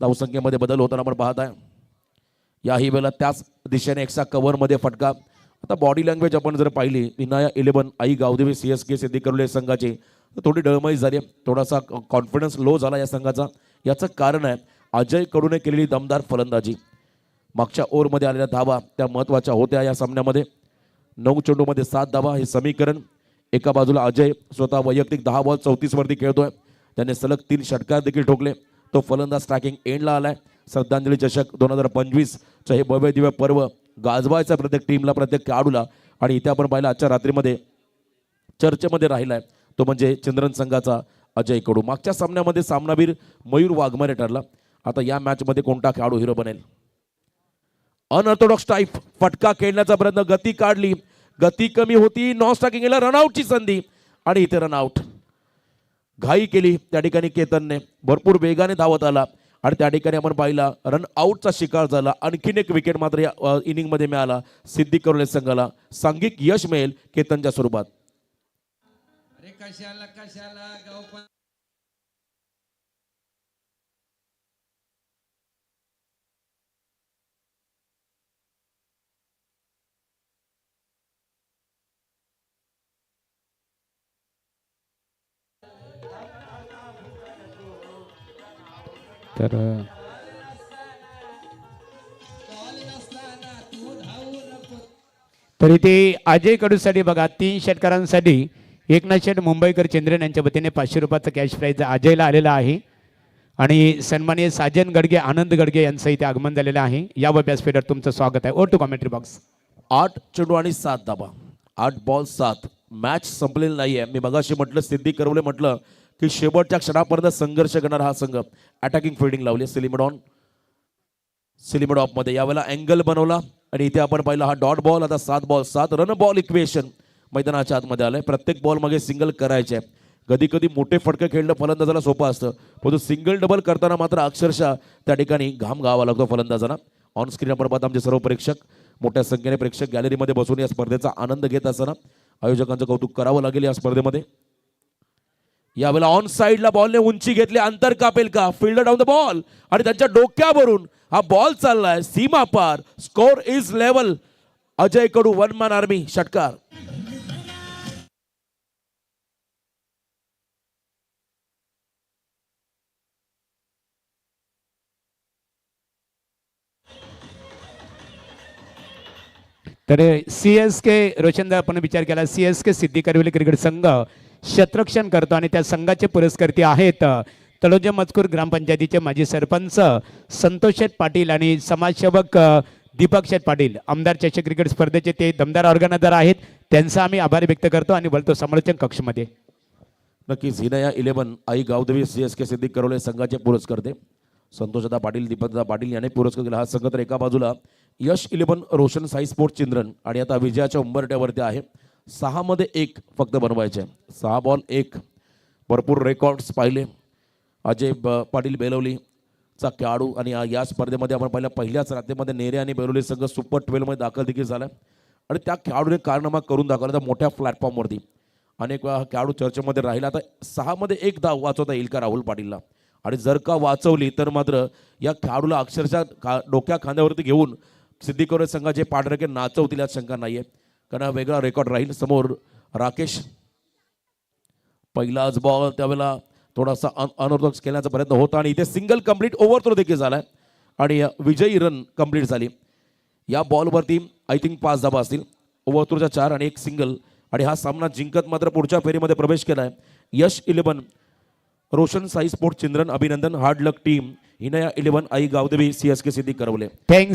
धावसंख्येमध्ये बदल होताना आपण पाहत आहे. याही वेळेला त्याच दिशेने एक्स्ट्रा कव्हरमध्ये फटका. आता बॉडी लँग्वेज आपण जर पाहिली विनाया 11 आई गावदेवी CSK सिद्धी करवले संघाची थोडी डळमळी झाली. थोडासा कॉन्फिडन्स लो झाला या संघाचा. याचं कारण आहे अजय कडूने केलेली दमदार फलंदाजी. मागच्या ओव्हरमध्ये आलेल्या धावा त्या महत्त्वाच्या होत्या या सामन्यामध्ये. 9 चेंडूमध्ये 7 धावा हे समीकरण. एका बाजूला अजय स्वतः वैयक्तिक 10 बॉल 34 वरती खेळतोय. त्याने सलग 3 षटकार देखील ठोकले. तो फलंदाज ट्रॅकिंग एंडला आलाय. श्रद्धांजली चषक 2025चं हे भव्य दिव्य पर्व गाजवायचं प्रत्येक टीमला, प्रत्येक खेळाडूला. आणि इथे आपण पाहिलं आजच्या रात्रीमध्ये चर्चेमध्ये राहिलाय तो म्हणजे चंद्रन संघाचा अजय कडू. मागच्या सामन्यामध्ये सामनावीर मयूर वाघमारे ठरला. आता या मॅचमध्ये कोणता खेळाडू हिरो बनेल? अनऑर्थोडॉक्स टाईप फटका खेळण्याचा प्रयत्न, गती काढली, गती कमी होती, नॉन स्ट्रायकिंगला रनआउटची संधी आणि इथे रनआउट. घाई केली त्या ठिकाणी केतनने, भरपूर वेगाने धावत आला आणि त्या ठिकाणी आपण पाहिला रनआउटचा शिकार झाला. आणखीन एक विकेट मात्र या इनिंगमध्ये मिळाला सिद्धी करोले संघाला. सांघिक यश मिळेल केतनच्या स्वरूपात. तर तर इथे अजय कडूसाठी बघा 3 षटकारांसाठी एकनाथ शेठ मुंबईकर चंद्रन यांच्या वतीने 500 रुपयाचा कॅश प्राईज अजयला आलेला आहे. आणि सन्माननीय साजन गडगे, आनंद गडगे यांचं इथे आगमन झालेलं आहे. या व्यासपीठावर तुमचं स्वागत आहे. Or to commentary box. 8 चेंडू आणि 7 धाबा, 8 बॉल 7. मॅच संपलेली नाहीये. मी मगाशी म्हटलं, सिद्धी करवले म्हटलं की शेवटच्या क्षणापर्यंत संघर्ष करणारा हा संघ. अटॅकिंग फिल्डिंग लावली सिलिमड ऑफ मध्ये. यावेळेला अँगल बनवला आणि इथे आपण पाहिलं हा डॉट बॉल. आता 7 बॉल 7 रन बॉल इक्वेशन मैदानाच्या आतमध्ये आलंय. प्रत्येक बॉल मागे सिंगल करायचे. कधी कधी मोठे फटके खेळणं फलंदाजाला सोपं असतं, परंतु सिंगल डबल करताना मात्र अक्षरशः त्या ठिकाणी घाम गावा लागतो फलंदाजांना. ऑन स्क्रीन आपण पाहता आमचे सर्व प्रेक्षक, मोठ्या संख्येने प्रेक्षक गॅलरीमध्ये बसून या स्पर्धेचा आनंद घेत असताना आयोजकांचं कौतुक करावं लागेल या स्पर्धेमध्ये. यावेळेला ऑन साईडला बॉलने उंची घेतली, अंतर कापेल का? फिल्डर डाऊन द बॉल आणि त्यांच्या डोक्यावरून हा बॉल चाललाय सीमा पार. Score is level. Ajay Kadu 1 man army षटकार. तर CSK रोशनदा आपण विचार केला, CSK सिद्धी करविले क्रिकेट संघ क्षेत्ररक्षण करतो आणि त्या संघाचे पुरस्कर्ते आहेत तळोजा मजकूर ग्रामपंचायतीचे माजी सरपंच संतोष शेठ पाटील आणि समाजसेवक दीपक शेठ पाटील. आमदार चषक क्रिकेट स्पर्धेचे ते दमदार ऑर्गनायझर आहेत. त्यांचा आम्ही आभार व्यक्त करतो आणि बोलतो समालोचन कक्षमध्ये. नक्कीच हिनया 11 आई गावदेवी CSK सिद्धी करवले संघाचे पुरस्कर्ते संतोषदा पाटील, दीपकदा पाटील यांनी पुरस्कार दिला. हा संघ तर एका बाजूला यश 11 रोशन साई स्पोर्ट चिंद्रन आणि आता विजयाच्या उंबरट्यावरती आहे. 6 मध्ये 1 फक्त बनवायचे. 6 बॉल 1. भरपूर रेकॉर्ड्स पाहिले. अजय पाटील बेलवलीचा खेळाडू आणि या स्पर्धेमध्ये आपण पाहिलं पहिल्याच रात्रीमध्ये नेरे आणि बेलवली संघ सुपर 12 मध्ये दाखल देखील झाला आणि त्या खेळाडूने कारनामा करून दाखवला त्या मोठ्या प्लॅटफॉर्मवरती. अनेक वेळा हा खेळाडू चर्चेमध्ये राहिला. आता 6 मध्ये 1 धाव वाचवता येईल का राहुल पाटीलला? आणि जर का वाचवली तर मात्र या खेळाडूला अक्षरशः डोक्या खांद्यावरती घेऊन सिद्धी करवले संघाचे पाठराखे नाचवतील यात शंका नाहीये, कारण हा वेगळा रेकॉर्ड राहील. समोर राकेश, पहिलाच बॉल त्यावेळेला थोडासा अनऑर्थोडॉक्स खेळण्याचा प्रयत्न होता आणि इथे सिंगल कंप्लीट ओव्हरथ्रो देखील झालाय आणि विजयी रन कंप्लीट झाली. या बॉलवरती आय थिंक 5 धाबा असतील. ओव्हरथ्रोच्या 4 आणि 1 सिंगल आणि हा सामना जिंकत मात्र पुढच्या फेरीमध्ये प्रवेश केलाय. यश 11 रोशन साई स्पोर्ट चिंद्रन. अभिनंदन. हार्ड लक टीम. हिनया 11 आई गावदेवी CSK सिद्धी करवले. थँक्स.